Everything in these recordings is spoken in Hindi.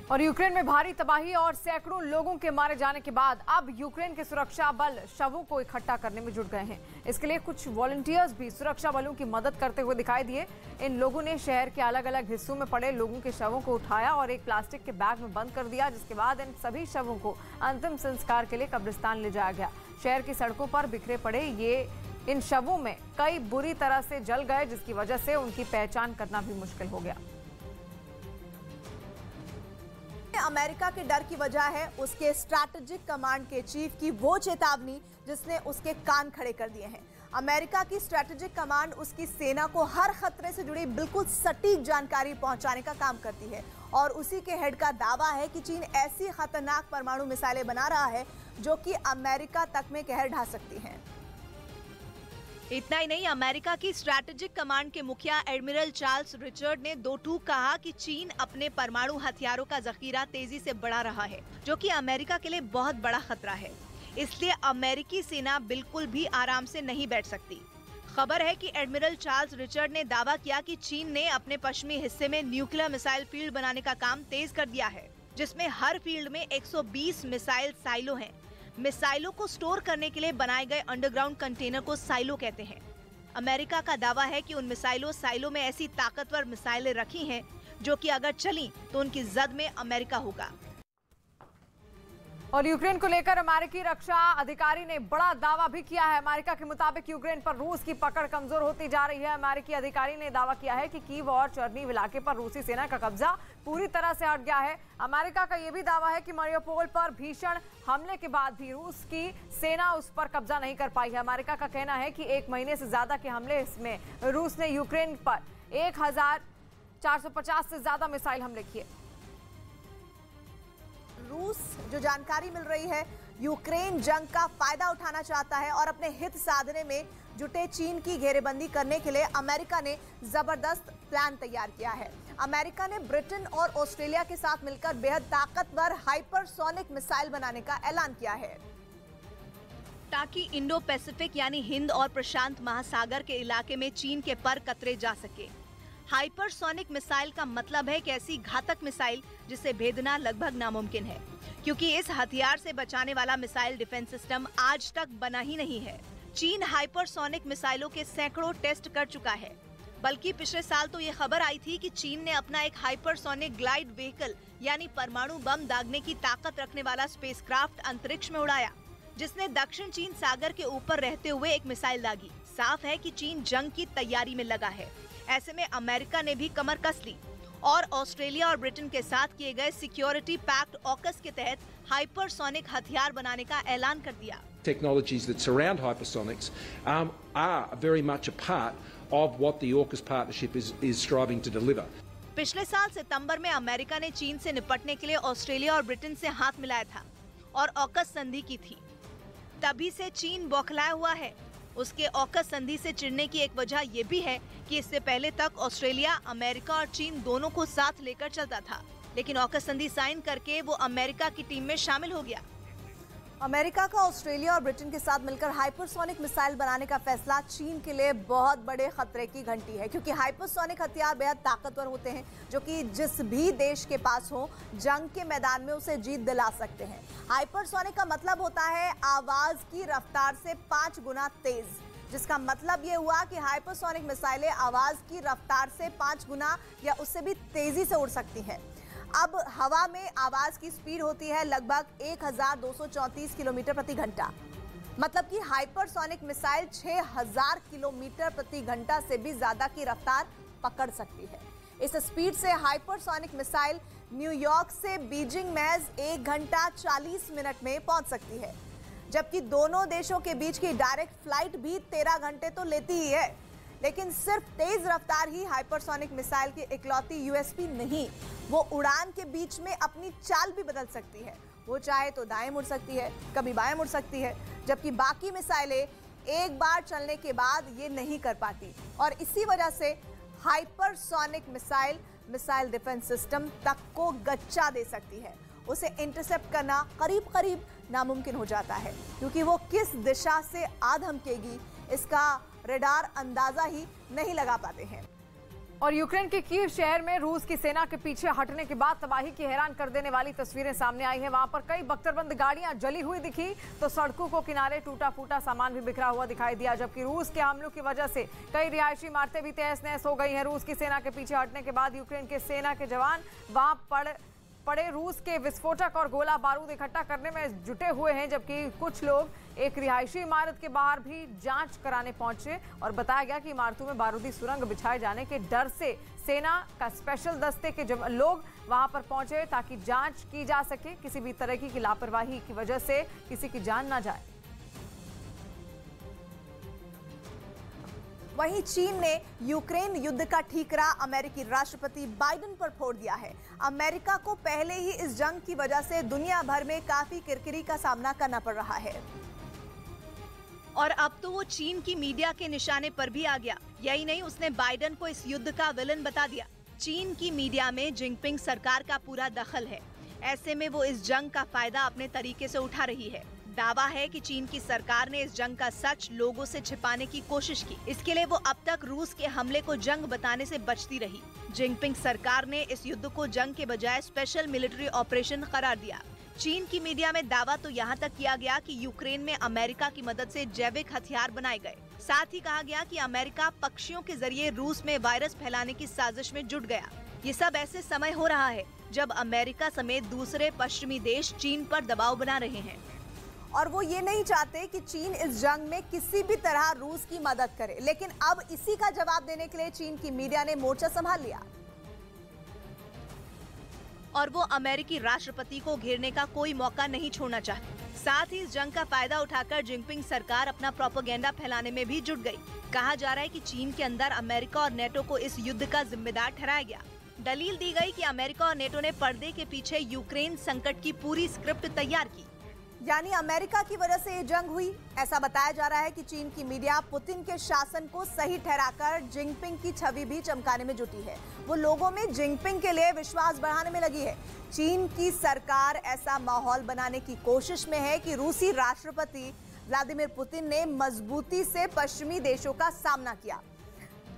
और यूक्रेन में भारी तबाही और सैकड़ों लोगों के मारे जाने के बाद अब यूक्रेन के सुरक्षा बल शवों को इकट्ठा करने में जुट गए हैं। इसके लिए कुछ वॉलंटियर्स भी सुरक्षा बलों की मदद करते हुए दिखाई दिए। इन लोगों ने शहर के अलग अलग हिस्सों में पड़े लोगों के शवों को उठाया और एक प्लास्टिक के बैग में बंद कर दिया, जिसके बाद इन सभी शवों को अंतिम संस्कार के लिए कब्रिस्तान ले जाया गया। शहर की सड़कों पर बिखरे पड़े इन शवों में कई बुरी तरह से जल गए, जिसकी वजह से उनकी पहचान करना भी मुश्किल हो गया। अमेरिका के डर की वजह है उसके स्ट्रैटेजिक कमांड के चीफ की वो चेतावनी जिसने उसके कान खड़े कर दिए हैं। अमेरिका की स्ट्रैटेजिक कमांड उसकी सेना को हर खतरे से जुड़ी बिल्कुल सटीक जानकारी पहुंचाने का काम करती है और उसी के हेड का दावा है कि चीन ऐसी खतरनाक परमाणु मिसाइलें बना रहा है जो कि अमेरिका तक में कहर ढा सकती हैं। इतना ही नहीं, अमेरिका की स्ट्रैटेजिक कमांड के मुखिया एडमिरल चार्ल्स रिचर्ड ने दो टूक कहा कि चीन अपने परमाणु हथियारों का जखीरा तेजी से बढ़ा रहा है, जो कि अमेरिका के लिए बहुत बड़ा खतरा है। इसलिए अमेरिकी सेना बिल्कुल भी आराम से नहीं बैठ सकती। खबर है कि एडमिरल चार्ल्स रिचर्ड ने दावा किया कि चीन ने अपने पश्चिमी हिस्से में न्यूक्लियर मिसाइल फील्ड बनाने का काम तेज कर दिया है, जिसमें हर फील्ड में 120 मिसाइल साइलो हैं। मिसाइलों को स्टोर करने के लिए बनाए गए अंडरग्राउंड कंटेनर को साइलो कहते हैं। अमेरिका का दावा है कि उन साइलो में ऐसी ताकतवर मिसाइलें रखी हैं जो कि अगर चली तो उनकी जद में अमेरिका होगा। और यूक्रेन को लेकर अमेरिकी रक्षा अधिकारी ने बड़ा दावा भी किया है। अमेरिका के मुताबिक यूक्रेन पर रूस की पकड़ कमजोर होती जा रही है। अमेरिकी अधिकारी ने दावा किया है कि कीव और चर्नीव इलाके पर रूसी सेना का कब्जा पूरी तरह से हट गया है। अमेरिका का यह भी दावा है कि मारियोपोल पर भीषण हमले के बाद भी रूस की सेना उस पर कब्जा नहीं कर पाई है। अमेरिका का कहना है कि 1 महीने से ज्यादा के हमले में रूस ने यूक्रेन पर 1450 से ज्यादा मिसाइल हमले किए। रूस, जो जानकारी मिल रही है, यूक्रेन जंग का फायदा उठाना चाहता है और अपने हित साधने में जुटे चीन की घेरेबंदी करने के लिए अमेरिका ने जबरदस्त प्लान तैयार किया है। अमेरिका ने ब्रिटेन और ऑस्ट्रेलिया के साथ मिलकर बेहद ताकतवर हाइपरसोनिक मिसाइल बनाने का ऐलान किया है, ताकि इंडो पैसिफिक यानी हिंद और प्रशांत महासागर के इलाके में चीन के पर कतरे जा सके। हाइपरसोनिक मिसाइल का मतलब है कि ऐसी घातक मिसाइल जिसे भेदना लगभग नामुमकिन है, क्योंकि इस हथियार से बचाने वाला मिसाइल डिफेंस सिस्टम आज तक बना ही नहीं है। चीन हाइपरसोनिक मिसाइलों के सैकड़ों टेस्ट कर चुका है, बल्कि पिछले साल तो ये खबर आई थी कि चीन ने अपना एक हाइपरसोनिक ग्लाइड व्हीकल यानी परमाणु बम दागने की ताकत रखने वाला स्पेसक्राफ्ट अंतरिक्ष में उड़ाया, जिसने दक्षिण चीन सागर के ऊपर रहते हुए एक मिसाइल दागी। साफ है कि चीन जंग की तैयारी में लगा है। ऐसे में अमेरिका ने भी कमर कस ली और ऑस्ट्रेलिया और ब्रिटेन के साथ किए गए सिक्योरिटी पैक्ट ऑकस के तहत हाइपरसोनिक हथियार बनाने का ऐलान कर दिया। Technologies that surround hypersonics are very much a part of what the AUKUS partnership is striving to deliver. पिछले साल सितंबर में अमेरिका ने चीन से निपटने के लिए ऑस्ट्रेलिया और ब्रिटेन से हाथ मिलाया था और ऑकस संधि की थी। तभी से चीन बौखलाया हुआ है। उसके ऑकस संधि से चिढ़ने की एक वजह यह भी है कि इससे पहले तक ऑस्ट्रेलिया, अमेरिका और चीन दोनों को साथ लेकर चलता था, लेकिन ऑकस संधि साइन करके वो अमेरिका की टीम में शामिल हो गया। अमेरिका का ऑस्ट्रेलिया और ब्रिटेन के साथ मिलकर हाइपरसोनिक मिसाइल बनाने का फैसला चीन के लिए बहुत बड़े खतरे की घंटी है, क्योंकि हाइपरसोनिक हथियार बेहद ताकतवर होते हैं जो कि जिस भी देश के पास हो जंग के मैदान में उसे जीत दिला सकते हैं। हाइपरसोनिक का मतलब होता है आवाज की रफ्तार से 5 गुना तेज, जिसका मतलब ये हुआ कि हाइपरसोनिक मिसाइलें आवाज की रफ्तार से 5 गुना या उससे भी तेजी से उड़ सकती हैं। अब हवा में आवाज की स्पीड होती है लगभग 1234 किलोमीटर प्रति घंटा, मतलब कि हाइपरसोनिक मिसाइल 6000 किलोमीटर प्रति घंटा से भी ज्यादा की रफ्तार पकड़ सकती है। इस स्पीड से हाइपरसोनिक मिसाइल न्यूयॉर्क से बीजिंग महज 1 घंटा 40 मिनट में पहुंच सकती है, जबकि दोनों देशों के बीच की डायरेक्ट फ्लाइट भी 13 घंटे तो लेती ही है। लेकिन सिर्फ तेज रफ्तार ही हाइपरसोनिक मिसाइल की इकलौती यूएसपी नहीं, वो उड़ान के बीच में अपनी चाल भी बदल सकती है। वो चाहे तो दाएं मुड़ सकती है, कभी बाएं मुड़ सकती है, जबकि बाकी मिसाइलें एक बार चलने के बाद ये नहीं कर पाती। और इसी वजह से हाइपरसोनिक मिसाइल डिफेंस सिस्टम तक को गच्चा दे सकती है। उसे इंटरसेप्ट करना करीब करीब नामुमकिन हो जाता है, क्योंकि वो किस दिशा से आ धमकेगी इसका रडार अंदाजा ही नहीं लगा पाते हैं। और यूक्रेन के कीव शहर में रूस की सेना के पीछे हटने के बाद तबाही की हैरान कर देने वाली तस्वीरें सामने आई हैं। वहां पर कई बख्तरबंद गाड़ियां जली हुई दिखी तो सड़कों को किनारे टूटा फूटा सामान भी बिखरा हुआ दिखाई दिया, जबकि रूस के हमलों की वजह से कई रिहायशी इमारतें भी तहस नहस हो गई हैं। रूस की सेना के पीछे हटने के बाद यूक्रेन के सेना के जवान वहां पड़े रूस के विस्फोटक और गोला बारूद इकट्ठा करने में जुटे हुए हैं, जबकि कुछ लोग एक रिहायशी इमारत के बाहर भी जांच कराने पहुंचे और बताया गया कि इमारतों में बारूदी सुरंग बिछाए जाने के डर से सेना का स्पेशल दस्ते के लोग वहां पर पहुंचे ताकि जांच की जा सके, किसी भी तरह की लापरवाही की वजह से किसी की जान ना जाए। वहीं चीन ने यूक्रेन युद्ध का ठीकरा अमेरिकी राष्ट्रपति बाइडेन पर फोड़ दिया है। अमेरिका को पहले ही इस जंग की वजह से दुनिया भर में काफी किरकिरी का सामना करना पड़ रहा है और अब तो वो चीन की मीडिया के निशाने पर भी आ गया। यही नहीं, उसने बाइडेन को इस युद्ध का विलन बता दिया। चीन की मीडिया में जिनपिंग सरकार का पूरा दखल है, ऐसे में वो इस जंग का फायदा अपने तरीके से उठा रही है। दावा है कि चीन की सरकार ने इस जंग का सच लोगों से छिपाने की कोशिश की, इसके लिए वो अब तक रूस के हमले को जंग बताने से बचती रही। जिनपिंग सरकार ने इस युद्ध को जंग के बजाय स्पेशल मिलिट्री ऑपरेशन करार दिया। चीन की मीडिया में दावा तो यहाँ तक किया गया कि यूक्रेन में अमेरिका की मदद से जैविक हथियार बनाए गए। साथ ही कहा गया कि अमेरिका पक्षियों के जरिए रूस में वायरस फैलाने की साजिश में जुट गया। ये सब ऐसे समय हो रहा है जब अमेरिका समेत दूसरे पश्चिमी देश चीन पर दबाव बना रहे हैं और वो ये नहीं चाहते कि चीन इस जंग में किसी भी तरह रूस की मदद करे। लेकिन अब इसी का जवाब देने के लिए चीन की मीडिया ने मोर्चा संभाल लिया और वो अमेरिकी राष्ट्रपति को घेरने का कोई मौका नहीं छोड़ना चाहती। साथ ही इस जंग का फायदा उठाकर जिनपिंग सरकार अपना प्रोपेगेंडा फैलाने में भी जुट गई। कहा जा रहा है कि चीन के अंदर अमेरिका और नेटो को इस युद्ध का जिम्मेदार ठहराया गया। दलील दी गई कि अमेरिका और नेटो ने पर्दे के पीछे यूक्रेन संकट की पूरी स्क्रिप्ट तैयार की, यानी अमेरिका की वजह से ये जंग हुई। ऐसा बताया जा रहा है कि चीन की मीडिया पुतिन के शासन को सही ठहराकर जिनपिंग की छवि भी चमकाने में जुटी है। वो लोगों में जिनपिंग के लिए विश्वास बढ़ाने में लगी है। चीन की सरकार ऐसा माहौल बनाने की कोशिश में है कि रूसी राष्ट्रपति व्लादिमीर पुतिन ने मजबूती से पश्चिमी देशों का सामना किया।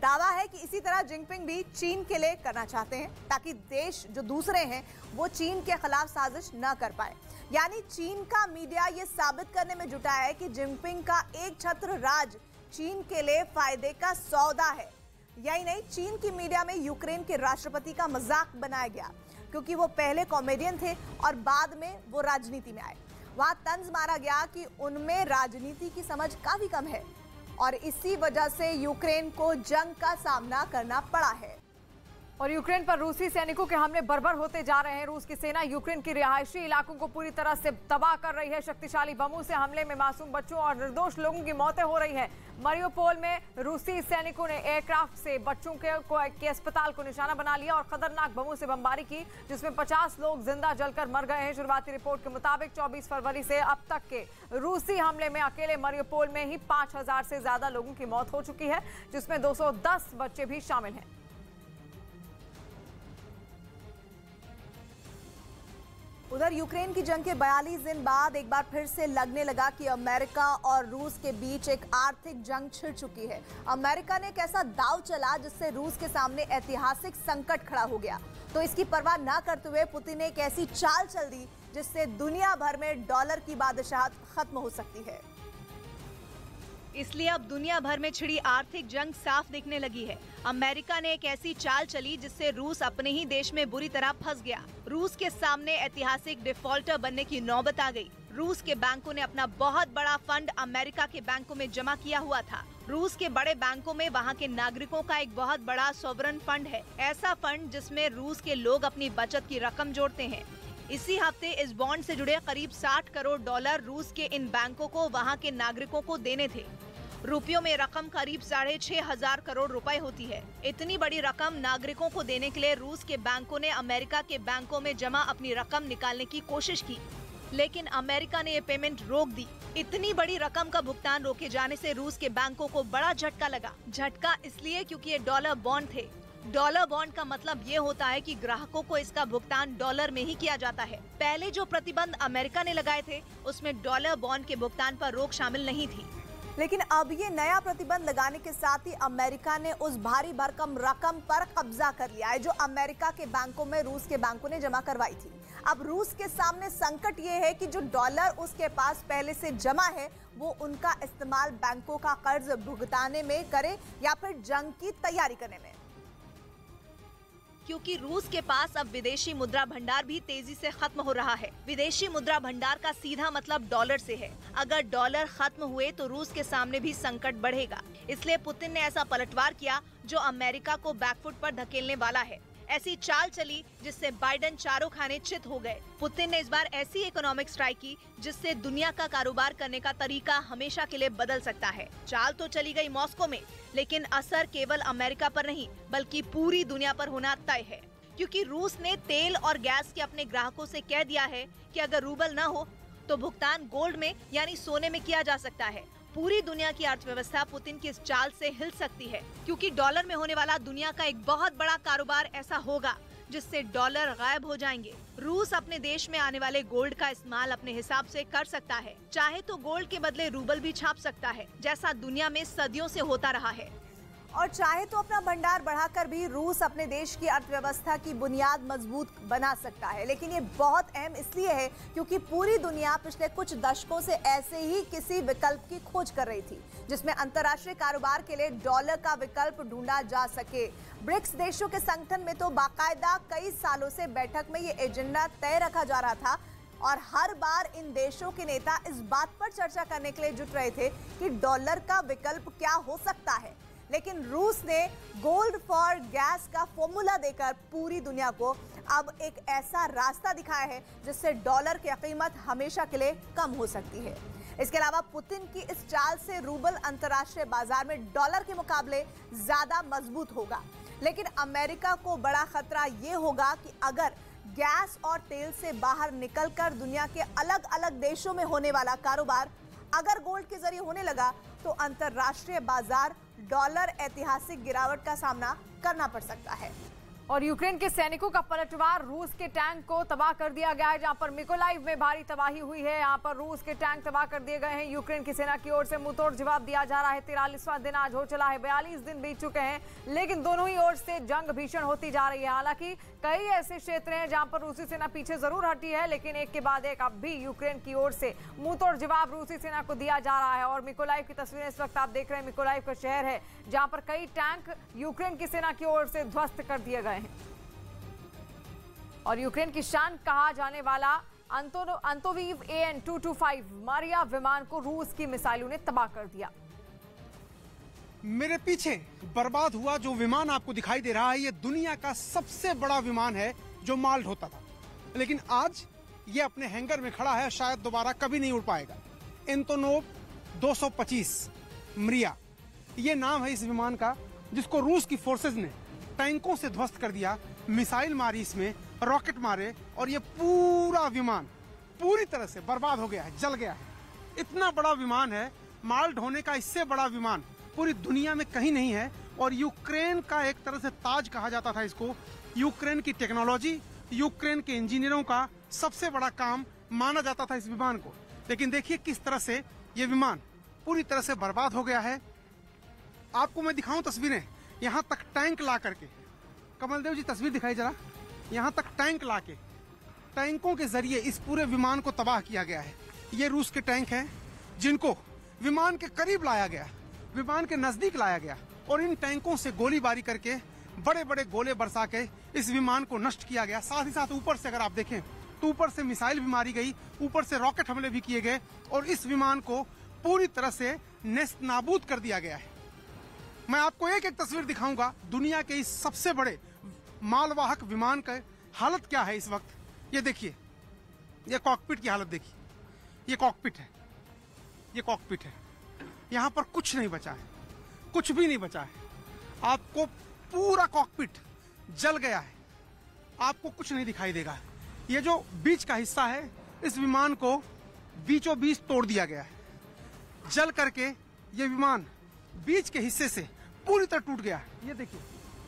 दावा है कि इसी तरह जिनपिंग भी चीन के लिए करना चाहते हैं ताकि देश जो दूसरे हैं वो चीन के खिलाफ साजिश न कर पाए। यानी चीन का मीडिया ये साबित करने में जुटा है कि जिनपिंग का एक छत्र राज चीन के लिए फायदे का सौदा है। यही नहीं, चीन की मीडिया में यूक्रेन के राष्ट्रपति का मजाक बनाया गया क्योंकि वो पहले कॉमेडियन थे और बाद में वो राजनीति में आए। वहां तंज मारा गया कि उनमें राजनीति की समझ काफी कम है और इसी वजह से यूक्रेन को जंग का सामना करना पड़ा है। और यूक्रेन पर रूसी सैनिकों के हमले बर्बर होते जा रहे हैं। रूस की सेना यूक्रेन के रिहायशी इलाकों को पूरी तरह से तबाह कर रही है। शक्तिशाली बमों से हमले में मासूम बच्चों और निर्दोष लोगों की मौतें हो रही है। मारियोपोल में रूसी सैनिकों ने एयरक्राफ्ट से बच्चों के अस्पताल को निशाना बना लिया और खतरनाक बमों से बमबारी की, जिसमें 50 लोग जिंदा जलकर मर गए हैं। शुरुआती रिपोर्ट के मुताबिक 24 फरवरी से अब तक के रूसी हमले में अकेले मारियोपोल में ही 5000 से ज्यादा लोगों की मौत हो चुकी है, जिसमें 210 बच्चे भी शामिल हैं। उधर यूक्रेन की जंग के 42 दिन बाद एक बार फिर से लगने लगा कि अमेरिका और रूस के बीच एक आर्थिक जंग छिड़ चुकी है। अमेरिका ने एक ऐसा दांव चला जिससे रूस के सामने ऐतिहासिक संकट खड़ा हो गया, तो इसकी परवाह न करते हुए पुतिन ने एक ऐसी चाल चल दी जिससे दुनिया भर में डॉलर की बादशाहत खत्म हो सकती है। इसलिए अब दुनिया भर में छिड़ी आर्थिक जंग साफ दिखने लगी है। अमेरिका ने एक ऐसी चाल चली जिससे रूस अपने ही देश में बुरी तरह फंस गया। रूस के सामने ऐतिहासिक डिफॉल्टर बनने की नौबत आ गई। रूस के बैंकों ने अपना बहुत बड़ा फंड अमेरिका के बैंकों में जमा किया हुआ था। रूस के बड़े बैंकों में वहां के नागरिकों का एक बहुत बड़ा सॉवरन फंड है, ऐसा फंड जिसमें रूस के लोग अपनी बचत की रकम जोड़ते हैं। इसी हफ्ते इस बॉन्ड से जुड़े करीब 60 करोड़ डॉलर रूस के इन बैंकों को वहां के नागरिकों को देने थे। रुपयों में रकम करीब 6,500 करोड़ रुपए होती है। इतनी बड़ी रकम नागरिकों को देने के लिए रूस के बैंकों ने अमेरिका के बैंकों में जमा अपनी रकम निकालने की कोशिश की, लेकिन अमेरिका ने ये पेमेंट रोक दी। इतनी बड़ी रकम का भुगतान रोके जाने से रूस के बैंकों को बड़ा झटका लगा। झटका इसलिए क्योंकि ये डॉलर बॉन्ड थे। डॉलर बॉन्ड का मतलब ये होता है कि ग्राहकों को इसका भुगतान डॉलर में ही किया जाता है। पहले जो प्रतिबंध अमेरिका ने लगाए थे उसमें डॉलर बॉन्ड के भुगतान पर रोक शामिल नहीं थी। लेकिन अब ये नया प्रतिबंध लगाने के साथ ही अमेरिका ने उस भारी भरकम रकम पर कब्जा कर लिया है जो अमेरिका के बैंकों में रूस के बैंकों ने जमा करवाई थी। अब रूस के सामने संकट ये है कि जो डॉलर उसके पास पहले से जमा है वो उनका इस्तेमाल बैंकों का कर्ज भुगताने में करे या फिर जंग की तैयारी करने में। क्योंकि रूस के पास अब विदेशी मुद्रा भंडार भी तेजी से खत्म हो रहा है। विदेशी मुद्रा भंडार का सीधा मतलब डॉलर से है। अगर डॉलर खत्म हुए तो रूस के सामने भी संकट बढ़ेगा। इसलिए पुतिन ने ऐसा पलटवार किया जो अमेरिका को बैकफुट पर धकेलने वाला है। ऐसी चाल चली जिससे बाइडेन चारों खाने चित हो गए। पुतिन ने इस बार ऐसी इकोनॉमिक स्ट्राइक की जिससे दुनिया का कारोबार करने का तरीका हमेशा के लिए बदल सकता है। चाल तो चली गई मॉस्को में, लेकिन असर केवल अमेरिका पर नहीं बल्कि पूरी दुनिया पर होना तय है। क्योंकि रूस ने तेल और गैस के अपने ग्राहकों से कह दिया है कि अगर रूबल न हो तो भुगतान गोल्ड में यानी सोने में किया जा सकता है। पूरी दुनिया की अर्थव्यवस्था पुतिन की इस चाल से हिल सकती है, क्योंकि डॉलर में होने वाला दुनिया का एक बहुत बड़ा कारोबार ऐसा होगा जिससे डॉलर गायब हो जाएंगे। रूस अपने देश में आने वाले गोल्ड का इस्तेमाल अपने हिसाब से कर सकता है। चाहे तो गोल्ड के बदले रूबल भी छाप सकता है, जैसा दुनिया में सदियों से होता रहा है। और चाहे तो अपना भंडार बढ़ाकर भी रूस अपने देश की अर्थव्यवस्था की बुनियाद मजबूत बना सकता है। लेकिन ये बहुत अहम इसलिए है क्योंकि पूरी दुनिया पिछले कुछ दशकों से ऐसे ही किसी विकल्प की खोज कर रही थी जिसमें अंतर्राष्ट्रीय कारोबार के लिए डॉलर का विकल्प ढूंढा जा सके। ब्रिक्स देशों के संगठन में तो बाकायदा कई सालों से बैठक में ये एजेंडा तय रखा जा रहा था और हर बार इन देशों के नेता इस बात पर चर्चा करने के लिए जुट रहे थे कि डॉलर का विकल्प क्या हो सकता है। लेकिन रूस ने गोल्ड फॉर गैस का फॉर्मूला देकर पूरी दुनिया को अब एक ऐसा रास्ता दिखाया है जिससे डॉलर की कीमत हमेशा के लिए कम हो सकती है। इसके अलावा पुतिन की इस चाल से रूबल अंतर्राष्ट्रीय बाजार में डॉलर के मुकाबले ज्यादा मजबूत होगा। लेकिन अमेरिका को बड़ा खतरा ये होगा कि अगर गैस और तेल से बाहर निकलकर दुनिया के अलग अलग देशों में होने वाला कारोबार अगर गोल्ड के जरिए होने लगा तो अंतर्राष्ट्रीय बाजार डॉलर ऐतिहासिक गिरावट का सामना करना पड़ सकता है। और यूक्रेन के सैनिकों का पलटवार, रूस के टैंक को तबाह कर दिया गया है। जहां पर मिकोलाइव में भारी तबाही हुई है, यहां पर रूस के टैंक तबाह कर दिए गए हैं। यूक्रेन की सेना की ओर से मुंहतोड़ जवाब दिया जा रहा है। 43वां दिन आज हो चला है, 42 दिन बीत चुके हैं, लेकिन दोनों ही ओर से जंग भीषण होती जा रही है। हालांकि कई ऐसे क्षेत्र हैं जहां पर रूसी सेना पीछे जरूर हटी है, लेकिन एक के बाद एक अब भी यूक्रेन की ओर से मुंहतोड़ जवाब रूसी सेना को दिया जा रहा है। और मिकोलाइव की तस्वीरें इस वक्त आप देख रहे हैं। मिकोलाइव का शहर है जहां पर कई टैंक यूक्रेन की सेना की ओर से ध्वस्त कर दिए गए हैं। और यूक्रेन की शान कहा जाने वाला अंतोवीव AN-225 मारिया विमान को रूस की मिसाइलों ने तबाह कर दिया। मेरे पीछे बर्बाद हुआ जो विमान आपको दिखाई दे रहा है, ये दुनिया का सबसे बड़ा विमान है जो माल ढोता था, लेकिन आज ये अपने हैंगर में खड़ा है, शायद दोबारा कभी नहीं उड़ पाएगा। एंटोनोव 225 मरिया ये नाम है इस विमान का, जिसको रूस की फोर्सेज ने टैंकों से ध्वस्त कर दिया, मिसाइल मारी, इसमें रॉकेट मारे और ये पूरा विमान पूरी तरह से बर्बाद हो गया है, जल गया है। इतना बड़ा विमान है, माल ढोने का इससे बड़ा विमान पूरी दुनिया में कहीं नहीं है। और यूक्रेन का एक तरह से ताज कहा जाता था इसको। यूक्रेन की टेक्नोलॉजी, यूक्रेन के इंजीनियरों का सबसे बड़ा काम माना जाता था इस विमान को। लेकिन देखिए किस तरह से ये विमान पूरी तरह से बर्बाद हो गया है। आपको मैं दिखाऊं तस्वीरें, यहाँ तक टैंक ला करके, कमलदेव जी तस्वीर दिखाई जरा, यहाँ तक टैंक ला के, टैंकों के जरिए इस पूरे विमान को तबाह किया गया है। ये रूस के टैंक हैं जिनको विमान के करीब लाया गया, विमान के नजदीक लाया गया और इन टैंकों से गोलीबारी करके बड़े बड़े गोले बरसा के इस विमान को नष्ट किया गया। साथ ही साथ ऊपर से अगर आप देखें तो ऊपर से मिसाइल भी मारी गई, ऊपर से रॉकेट हमले भी किए गए और इस विमान को पूरी तरह से नेस्त नाबूद कर दिया गया है। मैं आपको एक एक तस्वीर दिखाऊंगा दुनिया के इस सबसे बड़े मालवाहक विमान का हालत क्या है इस वक्त। ये देखिए, ये कॉकपिट की हालत देखिए, ये कॉकपिट है, ये कॉकपिट है, यहाँ पर कुछ नहीं बचा है, कुछ भी नहीं बचा है। आपको पूरा कॉकपिट जल गया है, आपको कुछ नहीं दिखाई देगा। ये जो बीच का हिस्सा है, इस विमान को बीचों बीच तोड़ दिया गया है, जल करके ये विमान बीच के हिस्से से पूरी तरह टूट गया है। ये देखिए,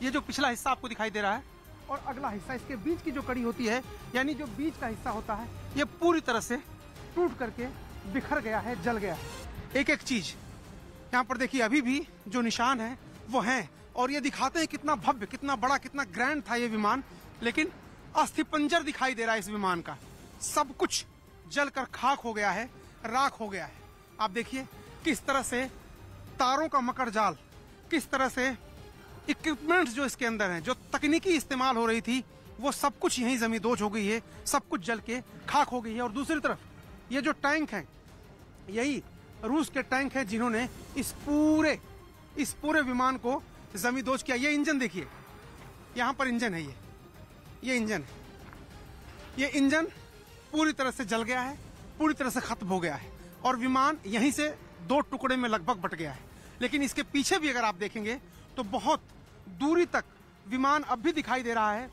ये जो पिछला हिस्सा आपको दिखाई दे रहा है और अगला हिस्सा, इसके बीच की जो कड़ी होती है, यानी जो बीच का हिस्सा होता है, ये पूरी तरह से टूट करके बिखर गया है, जल गया है। एक एक चीज यहाँ पर देखिए अभी भी जो निशान है वो हैं, और ये दिखाते हैं कितना भव्य, कितना बड़ा, कितना ग्रैंड था ये विमान। लेकिन अस्थिपंजर दिखाई दे रहा है इस विमान का। सब कुछ जलकर खाक हो गया है, राख हो गया है। आप देखिए किस तरह से तारों का मकर जाल, किस तरह से इक्विपमेंट्स जो इसके अंदर हैं, जो तकनीकी इस्तेमाल हो रही थी, वो सब कुछ यहीं जमींदोज हो गई है, सब कुछ जल के खाक हो गई है। और दूसरी तरफ ये जो टैंक हैं, यही रूस के टैंक हैं जिन्होंने इस पूरे विमान को जमींदोज किया। ये इंजन देखिए, यहाँ पर इंजन है, ये इंजन है। ये इंजन पूरी तरह से जल गया है, पूरी तरह से खत्म हो गया है, और विमान यहीं से 2 टुकड़े में लगभग बट गया है। लेकिन इसके पीछे भी अगर आप देखेंगे तो बहुत दूरी तक विमान अब भी दिखाई दे रहा है।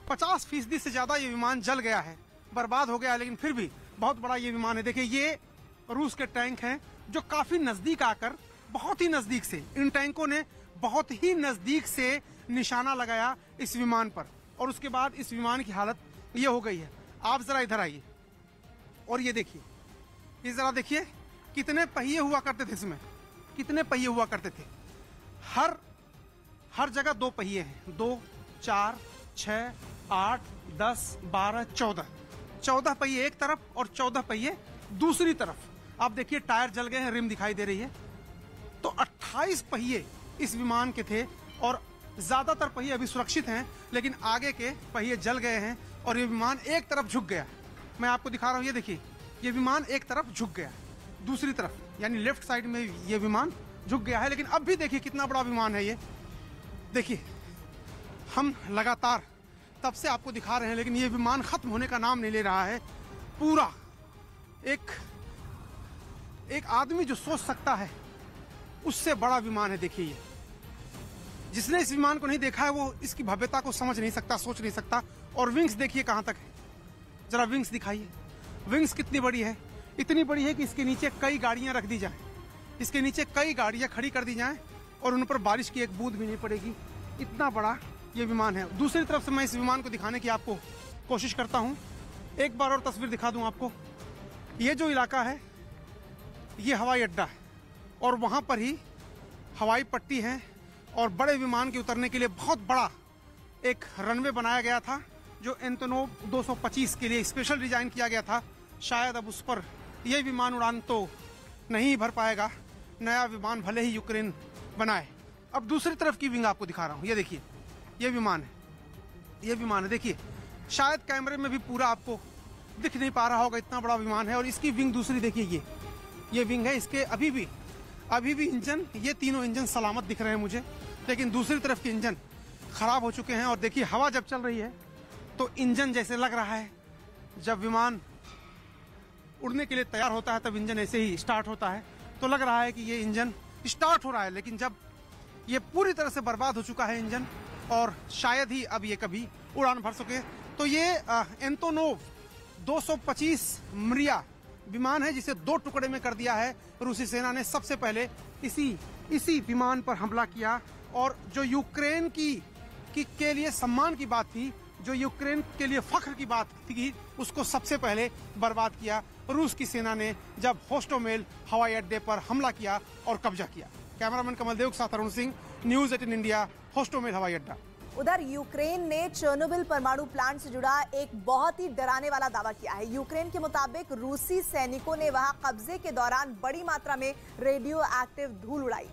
50% से ज्यादा ये विमान जल गया है, बर्बाद हो गया है, लेकिन फिर भी बहुत बड़ा ये विमान है। देखिए ये रूस के टैंक हैं जो काफी नजदीक आकर, बहुत ही नजदीक से, इन टैंकों ने बहुत ही नजदीक से निशाना लगाया इस विमान पर, और उसके बाद इस विमान की हालत ये हो गई है। आप जरा इधर आइए और ये देखिए, ये जरा देखिए कितने पहिए हुआ करते थे इसमें, कितने पहिए हुआ करते थे। हर जगह 2 पहिए हैं, 2, 4, 6, 8, 10, 12, 14 पहिए एक तरफ और 14 पहिए दूसरी तरफ। आप देखिए टायर जल गए हैं, रिम दिखाई दे रही है। तो 28 पहिए इस विमान के थे, और ज्यादातर पहिए अभी सुरक्षित हैं, लेकिन आगे के पहिए जल गए हैं और ये विमान एक तरफ झुक गया। मैं आपको दिखा रहा हूँ, ये देखिए, ये विमान एक तरफ झुक गया, दूसरी तरफ यानी लेफ्ट साइड में ये विमान झुक गया है। लेकिन अब भी देखिए कितना बड़ा विमान है ये। देखिए हम लगातार तब से आपको दिखा रहे हैं, लेकिन ये विमान खत्म होने का नाम नहीं ले रहा है। पूरा एक आदमी जो सोच सकता है उससे बड़ा विमान है। देखिए ये, जिसने इस विमान को नहीं देखा है वो इसकी भव्यता को समझ नहीं सकता, सोच नहीं सकता। और विंग्स देखिए कहां तक है, जरा विंग्स दिखाइए। विंग्स कितनी बड़ी है, इतनी बड़ी है कि इसके नीचे कई गाड़ियां रख दी जाएं, इसके नीचे कई गाड़ियां खड़ी कर दी जाएं और उन पर बारिश की एक बूंद भी नहीं पड़ेगी। इतना बड़ा ये विमान है। दूसरी तरफ से मैं इस विमान को दिखाने की आपको कोशिश करता हूं। एक बार और तस्वीर दिखा दूं आपको। ये जो इलाका है ये हवाई अड्डा है, और वहां पर ही हवाई पट्टी है, और बड़े विमान के उतरने के लिए बहुत बड़ा एक रनवे बनाया गया था जो एंटोनोव 225 के लिए स्पेशल डिजाइन किया गया था। शायद अब उस पर यह विमान उड़ान तो नहीं भर पाएगा, नया विमान भले ही यूक्रेन बनाए। अब दूसरी तरफ की विंग आपको दिखा रहा हूँ। ये देखिए, ये विमान है, देखिए शायद कैमरे में भी पूरा आपको दिख नहीं पा रहा होगा, इतना बड़ा विमान है। और इसकी विंग दूसरी देखिए, ये विंग है। इसके अभी भी इंजन, ये तीनों इंजन सलामत दिख रहे हैं मुझे, लेकिन दूसरी तरफ के इंजन खराब हो चुके हैं। और देखिए हवा जब चल रही है तो इंजन जैसे लग रहा है, जब विमान उड़ने के लिए तैयार होता है तब इंजन ऐसे ही स्टार्ट होता है, तो लग रहा है कि ये इंजन स्टार्ट हो रहा है। लेकिन जब ये पूरी तरह से बर्बाद हो चुका है इंजन, और शायद ही अब ये कभी उड़ान भर सके। तो ये एंटोनोव 225 मरिया विमान है, जिसे 2 टुकड़े में कर दिया है रूसी सेना ने। सबसे पहले इसी विमान पर हमला किया, और जो यूक्रेन के लिए सम्मान की बात थी, जो यूक्रेन के लिए फख्र की बात थी, उसको सबसे पहले बर्बाद किया रूस की सेना ने, जब होस्टोमेल हवाई अड्डे पर हमला किया और कब्जा किया। कैमरामैन कमल देव के साथ Arun Singh, news 18 India, Hostomel हवाई अड्डा। उधर यूक्रेन ने चेर्नोबिल परमाणु प्लांट से जुड़ा एक बहुत ही डराने वाला दावा किया है। यूक्रेन के मुताबिक रूसी सैनिकों ने वहां कब्जे के दौरान बड़ी मात्रा में रेडियो एक्टिव धूल उड़ाई,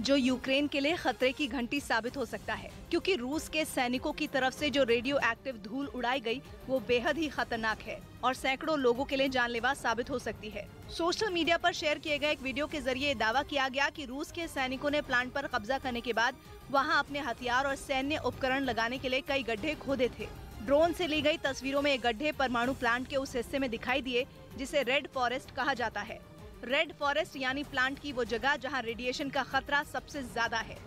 जो यूक्रेन के लिए खतरे की घंटी साबित हो सकता है, क्योंकि रूस के सैनिकों की तरफ से जो रेडियो एक्टिव धूल उड़ाई गई वो बेहद ही खतरनाक है और सैकड़ों लोगों के लिए जानलेवा साबित हो सकती है। सोशल मीडिया पर शेयर किए गए एक वीडियो के जरिए दावा किया गया कि रूस के सैनिकों ने प्लांट पर कब्जा करने के बाद वहां अपने हथियार और सैन्य उपकरण लगाने के लिए कई गड्ढे खोदे थे। ड्रोन से ली गई तस्वीरों में ये गड्ढे परमाणु प्लांट के उस हिस्से में दिखाई दिए जिसे रेड फॉरेस्ट कहा जाता है। रेड फॉरेस्ट यानी प्लांट की वो जगह जहां रेडिएशन का खतरा सबसे ज्यादा है।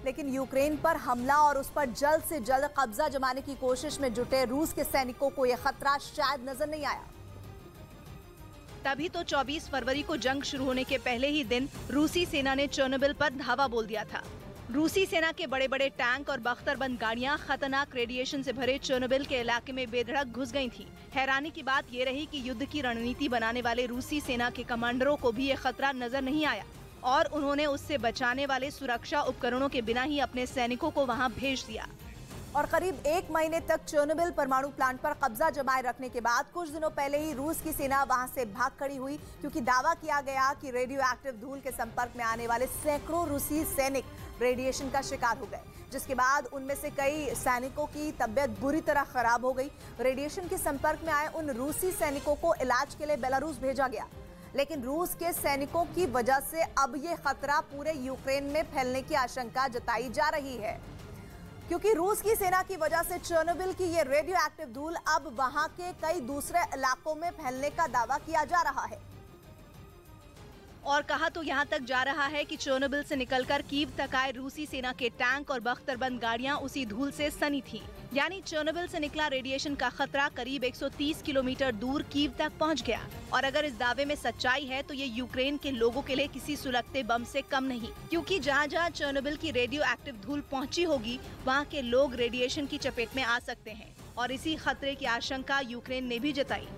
लेकिन यूक्रेन पर हमला और उस पर जल्द से जल्द कब्जा जमाने की कोशिश में जुटे रूस के सैनिकों को यह खतरा शायद नजर नहीं आया। तभी तो 24 फरवरी को जंग शुरू होने के पहले ही दिन रूसी सेना ने चेर्नोबिल पर धावा बोल दिया था। रूसी सेना के बड़े बड़े टैंक और बख्तरबंद गाड़ियां खतरनाक रेडिएशन से भरे चेर्नोबिल के इलाके में बेधड़क घुस गई थीं। हैरानी की बात ये रही कि युद्ध की रणनीति बनाने वाले रूसी सेना के कमांडरों को भी ये खतरा नजर नहीं आया और उन्होंने उससे बचाने वाले सुरक्षा उपकरणों के बिना ही अपने सैनिकों को वहां भेज दिया। और करीब 1 महीने तक चेर्नोबिल परमाणु प्लांट पर कब्जा जमाए रखने के बाद कुछ दिनों पहले ही रूस की सेना वहां से भाग खड़ी हुई, क्योंकि दावा किया गया कि रेडियो एक्टिव धूल के संपर्क में आने वाले सैकड़ों रूसी सैनिक रेडिएशन का शिकार हो गए, जिसके बाद उनमें से कई सैनिकों की तबियत बुरी तरह खराब हो गई। रेडिएशन के संपर्क में आए उन रूसी सैनिकों को इलाज के लिए बेलारूस भेजा गया, लेकिन रूस के सैनिकों की वजह से अब ये खतरा पूरे यूक्रेन में फैलने की आशंका जताई जा रही है, क्योंकि रूस की सेना की वजह से चेर्नोबिल की ये रेडियो एक्टिव धूल अब वहां के कई दूसरे इलाकों में फैलने का दावा किया जा रहा है। और कहा तो यहाँ तक जा रहा है कि चेर्नोबिल से निकलकर कीव तक आए रूसी सेना के टैंक और बख्तरबंद गाड़ियां उसी धूल से सनी थीं। यानी चेर्नोबिल से निकला रेडिएशन का खतरा करीब 130 किलोमीटर दूर कीव तक पहुँच गया। और अगर इस दावे में सच्चाई है तो ये यूक्रेन के लोगों के लिए किसी सुलगते बम से कम नहीं, क्योंकि जहाँ जहाँ चेर्नोबिल की रेडियो एक्टिव धूल पहुँची होगी वहाँ के लोग रेडिएशन की चपेट में आ सकते हैं। और इसी खतरे की आशंका यूक्रेन ने भी जताई।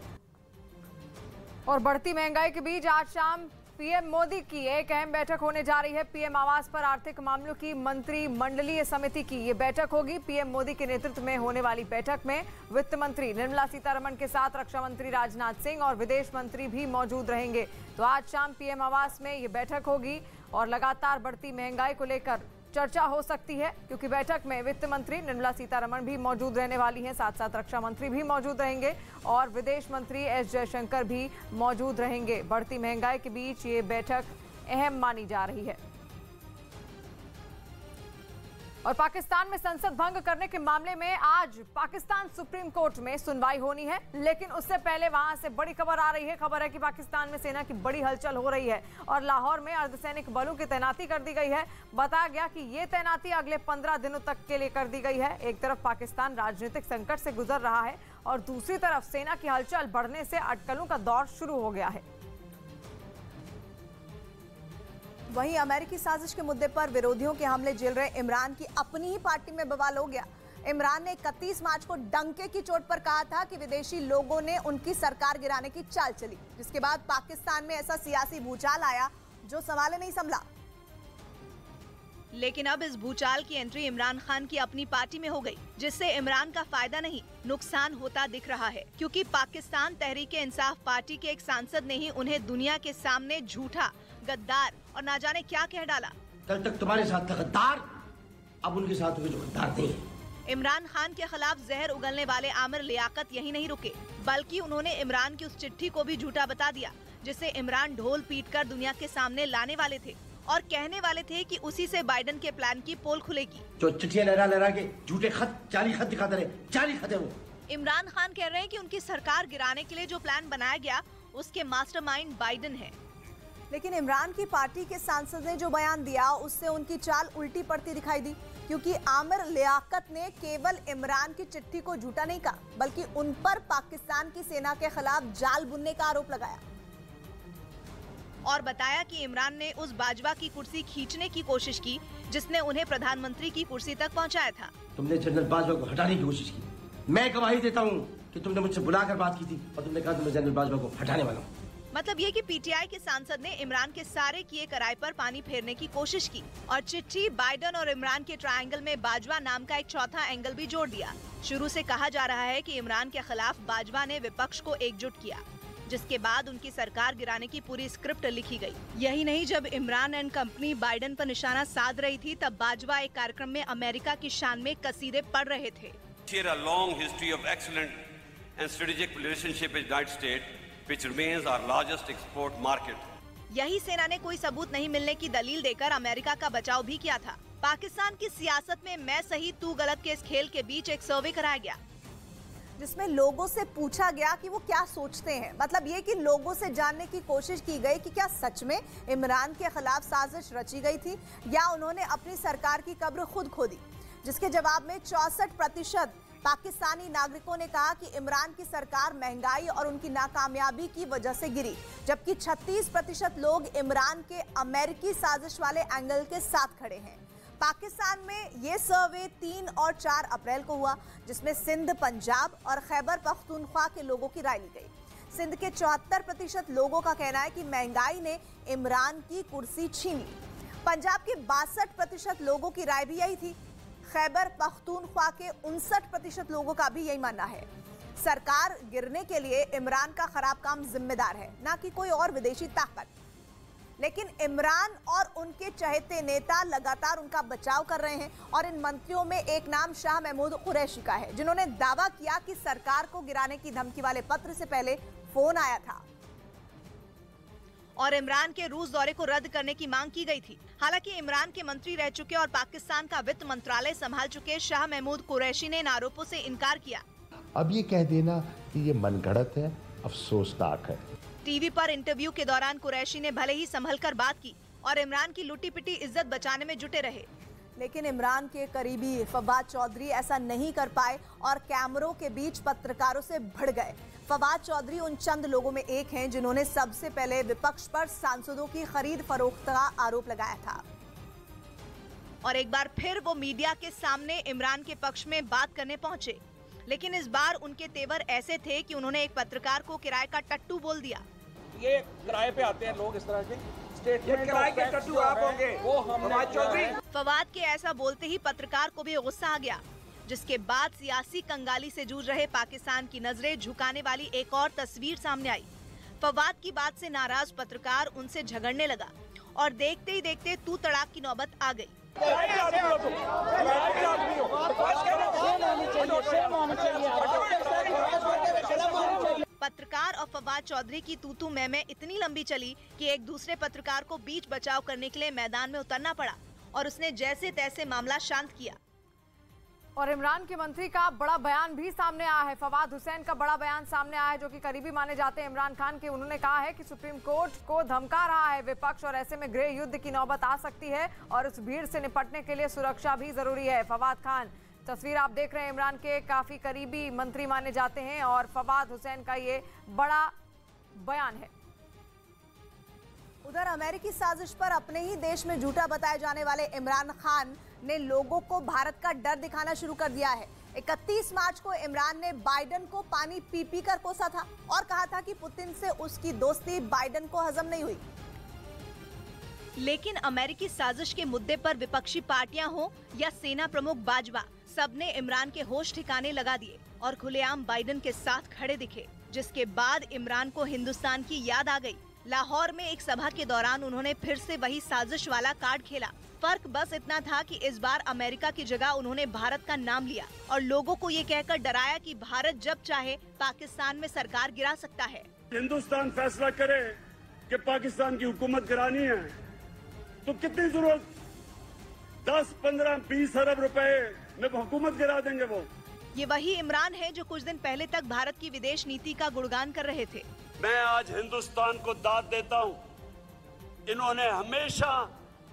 और बढ़ती महंगाई के बीच आज शाम पीएम मोदी की एक अहम बैठक होने जा रही है। पीएम आवास पर आर्थिक मामलों की मंत्रिमंडलीय समिति की ये बैठक होगी। पीएम मोदी के नेतृत्व में होने वाली बैठक में वित्त मंत्री निर्मला सीतारमण के साथ रक्षा मंत्री राजनाथ सिंह और विदेश मंत्री भी मौजूद रहेंगे। तो आज शाम पीएम आवास में ये बैठक होगी और लगातार बढ़ती महंगाई को लेकर चर्चा हो सकती है, क्योंकि बैठक में वित्त मंत्री निर्मला सीतारमण भी मौजूद रहने वाली हैं, साथ साथ रक्षा मंत्री भी मौजूद रहेंगे और विदेश मंत्री एस जयशंकर भी मौजूद रहेंगे। बढ़ती महंगाई के बीच ये बैठक अहम मानी जा रही है। और पाकिस्तान में संसद भंग करने के मामले में आज पाकिस्तान सुप्रीम कोर्ट में सुनवाई होनी है, लेकिन उससे पहले वहां से बड़ी खबर आ रही है। खबर है कि पाकिस्तान में सेना की बड़ी हलचल हो रही है और लाहौर में अर्धसैनिक बलों की तैनाती कर दी गई है। बताया गया कि ये तैनाती अगले 15 दिनों तक के लिए कर दी गई है। एक तरफ पाकिस्तान राजनीतिक संकट से गुजर रहा है और दूसरी तरफ सेना की हलचल बढ़ने से अटकलों का दौर शुरू हो गया है। वहीं अमेरिकी साजिश के मुद्दे पर विरोधियों के हमले झेल रहे इमरान की अपनी ही पार्टी में बवाल हो गया। इमरान ने 31 मार्च को डंके की चोट पर कहा था कि विदेशी लोगों ने उनकी सरकार गिराने की चाल चली, जिसके बाद पाकिस्तान में ऐसा सियासी भूचाल आया जो संभाले नहीं संभला। लेकिन अब इस भूचाल की एंट्री इमरान खान की अपनी पार्टी में हो गई, जिससे इमरान का फायदा नहीं नुकसान होता दिख रहा है, क्योंकि पाकिस्तान तहरीक-ए-इंसाफ पार्टी के एक सांसद ने ही उन्हें दुनिया के सामने झूठा, गद्दार और ना जाने क्या कह डाला। कल तक तुम्हारे साथ था गद्दार, अब उनके साथ हुए जो गद्दार नहीं है। इमरान खान के खिलाफ जहर उगलने वाले आमिर लियाकत यही नहीं रुके, बल्कि उन्होंने इमरान की उस चिट्ठी को भी झूठा बता दिया जिसे इमरान ढोल पीटकर दुनिया के सामने लाने वाले थे और कहने वाले थे कि उसी से बाइडेन के प्लान की पोल खुलेगी। जो चिट्ठियां लहरा लहरा के झूठे खत, जाली खत दिखाते रहे, जाली खत है वो। इमरान खान कह रहे हैं कि उनकी सरकार गिराने के लिए जो प्लान बनाया गया उसके मास्टरमाइंड बाइडेन है। लेकिन इमरान की पार्टी के सांसद ने जो बयान दिया उससे उनकी चाल उल्टी पड़ती दिखाई दी, क्योंकि आमिर लियाकत ने केवल इमरान की चिट्ठी को झूठा नहीं कहा, बल्कि उन पर पाकिस्तान की सेना के खिलाफ जाल बुनने का आरोप लगाया और बताया कि इमरान ने उस बाजवा की कुर्सी खींचने की कोशिश की जिसने उन्हें प्रधानमंत्री की कुर्सी तक पहुंचाया था। तुमने जनरल बाजवा को हटाने की कोशिश की। मैं गवाही देता हूं कि तुमने मुझसे बुलाकर बात की थी और तुमने कहा कि मैं जनरल बाजवा को हटाने वाला हूं। मतलब ये कि पीटीआई के सांसद ने इमरान के सारे किए कराए पर पानी फेरने की कोशिश की और चिट्ठी बाइडेन और इमरान के ट्रायंगल में बाजवा नाम का एक चौथा एंगल भी जोड़ दिया। शुरू से कहा जा रहा है कि इमरान के खिलाफ बाजवा ने विपक्ष को एकजुट किया, जिसके बाद उनकी सरकार गिराने की पूरी स्क्रिप्ट लिखी गई। यही नहीं, जब इमरान एंड कंपनी बाइडेन पर निशाना साध रही थी तब बाजवा एक कार्यक्रम में अमेरिका की शान में कसीदे पढ़ रहे थे। Share a long history of excellent and strategic relationship with United States, which remains our largest export market. यही सेना ने कोई सबूत नहीं मिलने की दलील देकर अमेरिका का बचाव भी किया था। पाकिस्तान की सियासत में मैं सही तू गलत के इस खेल के बीच एक सर्वे कराया गया, जिसमें लोगों से पूछा गया कि वो क्या सोचते हैं। मतलब ये कि लोगों से जानने की कोशिश की गई कि क्या सच में इमरान के खिलाफ साजिश रची गई थी या उन्होंने अपनी सरकार की कब्र खुद खोदी, जिसके जवाब में 64% पाकिस्तानी नागरिकों ने कहा कि इमरान की सरकार महंगाई और उनकी नाकामयाबी की वजह से गिरी, जबकि 36% लोग इमरान के अमेरिकी साजिश वाले एंगल के साथ खड़े हैं। पाकिस्तान में ये सर्वे 3 और 4 अप्रैल को हुआ, जिसमें सिंध, पंजाब और खैबर पख्तूनख्वा के लोगों की राय ली गई। सिंध के 74% लोगों का कहना है कि महंगाई ने इमरान की कुर्सी छीन ली। पंजाब के 62% लोगों की राय भी यही थी। खैबर पख्तूनख्वा के 59% लोगों का भी यही मानना है। सरकार गिरने के लिए इमरान का खराब काम जिम्मेदार है, ना कि कोई और विदेशी ताकत। लेकिन इमरान और उनके चहेते नेता लगातार उनका बचाव कर रहे हैं और इन मंत्रियों में एक नाम शाह महमूद कुरैशी का है, जिन्होंने दावा किया कि सरकार को गिराने की धमकी वाले पत्र से पहले फोन आया था और इमरान के रूस दौरे को रद्द करने की मांग की गई थी। हालांकि इमरान के मंत्री रह चुके और पाकिस्तान का वित्त मंत्रालय संभाल चुके शाह महमूद कुरैशी ने इन आरोपों से इनकार किया। अब ये कह देना कि ये मनगढ़ंत है, अफसोसनाक है। टीवी पर इंटरव्यू के दौरान कुरैशी ने भले ही संभलकर बात की और इमरान की लुटी पिटी इज्जत बचाने में जुटे रहे, लेकिन इमरान के करीबी फवाद चौधरी ऐसा नहीं कर पाए और कैमरों के बीच पत्रकारों से भिड़ गए। फवाद चौधरी उन चंद लोगों में एक हैं जिन्होंने सबसे पहले विपक्ष पर सांसदों की खरीद फरोख्त का आरोप लगाया था और एक बार फिर वो मीडिया के सामने इमरान के पक्ष में बात करने पहुंचे। लेकिन इस बार उनके तेवर ऐसे थे कि उन्होंने एक पत्रकार को किराए का टट्टू बोल दिया। ये किराए पे आते हैं लोग इस तरह के स्टेटमेंट, किराए के टट्टू आप होंगे, वो हमने। फवाद के ऐसा बोलते ही पत्रकार को भी गुस्सा आ गया, जिसके बाद सियासी कंगाली से जूझ रहे पाकिस्तान की नजरें झुकाने वाली एक और तस्वीर सामने आई। फवाद की बात से नाराज पत्रकार उनसे झगड़ने लगा और देखते ही देखते तू तड़ाक की नौबत आ गई। पत्रकार और फवाद चौधरी की तू मैं इतनी लंबी चली कि एक दूसरे पत्रकार को बीच बचाव करने के लिए मैदान में उतरना पड़ा और उसने जैसे तैसे मामला शांत किया। और इमरान के मंत्री का बड़ा बयान भी सामने आया है। फवाद हुसैन का बड़ा बयान सामने आया है, जो कि करीबी माने जाते हैं इमरान खान के। उन्होंने कहा है कि सुप्रीम कोर्ट को धमका रहा है विपक्ष और ऐसे में गृह युद्ध की नौबत आ सकती है और उस भीड़ से निपटने के लिए सुरक्षा भी जरूरी है। फवाद खान, तस्वीर आप देख रहे हैं, इमरान के काफी करीबी मंत्री माने जाते हैं और फवाद हुसैन का ये बड़ा बयान है। उधर अमेरिकी साजिश पर अपने ही देश में झूठा बताए जाने वाले इमरान खान ने लोगों को भारत का डर दिखाना शुरू कर दिया है। 31 मार्च को इमरान ने बाइडेन को पानी पी पी कर कोसा था और कहा था कि पुतिन से उसकी दोस्ती बाइडेन को हजम नहीं हुई। लेकिन अमेरिकी साजिश के मुद्दे पर विपक्षी पार्टियां हो या सेना प्रमुख बाजवा, सबने इमरान के होश ठिकाने लगा दिए और खुलेआम बाइडेन के साथ खड़े दिखे, जिसके बाद इमरान को हिंदुस्तान की याद आ गई। लाहौर में एक सभा के दौरान उन्होंने फिर से वही साजिश वाला कार्ड खेला। फर्क बस इतना था कि इस बार अमेरिका की जगह उन्होंने भारत का नाम लिया और लोगों को ये कहकर डराया कि भारत जब चाहे पाकिस्तान में सरकार गिरा सकता है। हिंदुस्तान फैसला करे कि पाकिस्तान की हुकूमत गिरानी है तो कितनी जरूरत, 10, 15, 20 अरब रुपए में हुकूमत गिरा देंगे। वो ये वही इमरान है जो कुछ दिन पहले तक भारत की विदेश नीति का गुणगान कर रहे थे। मैं आज हिंदुस्तान को दाद देता हूँ, इन्होंने हमेशा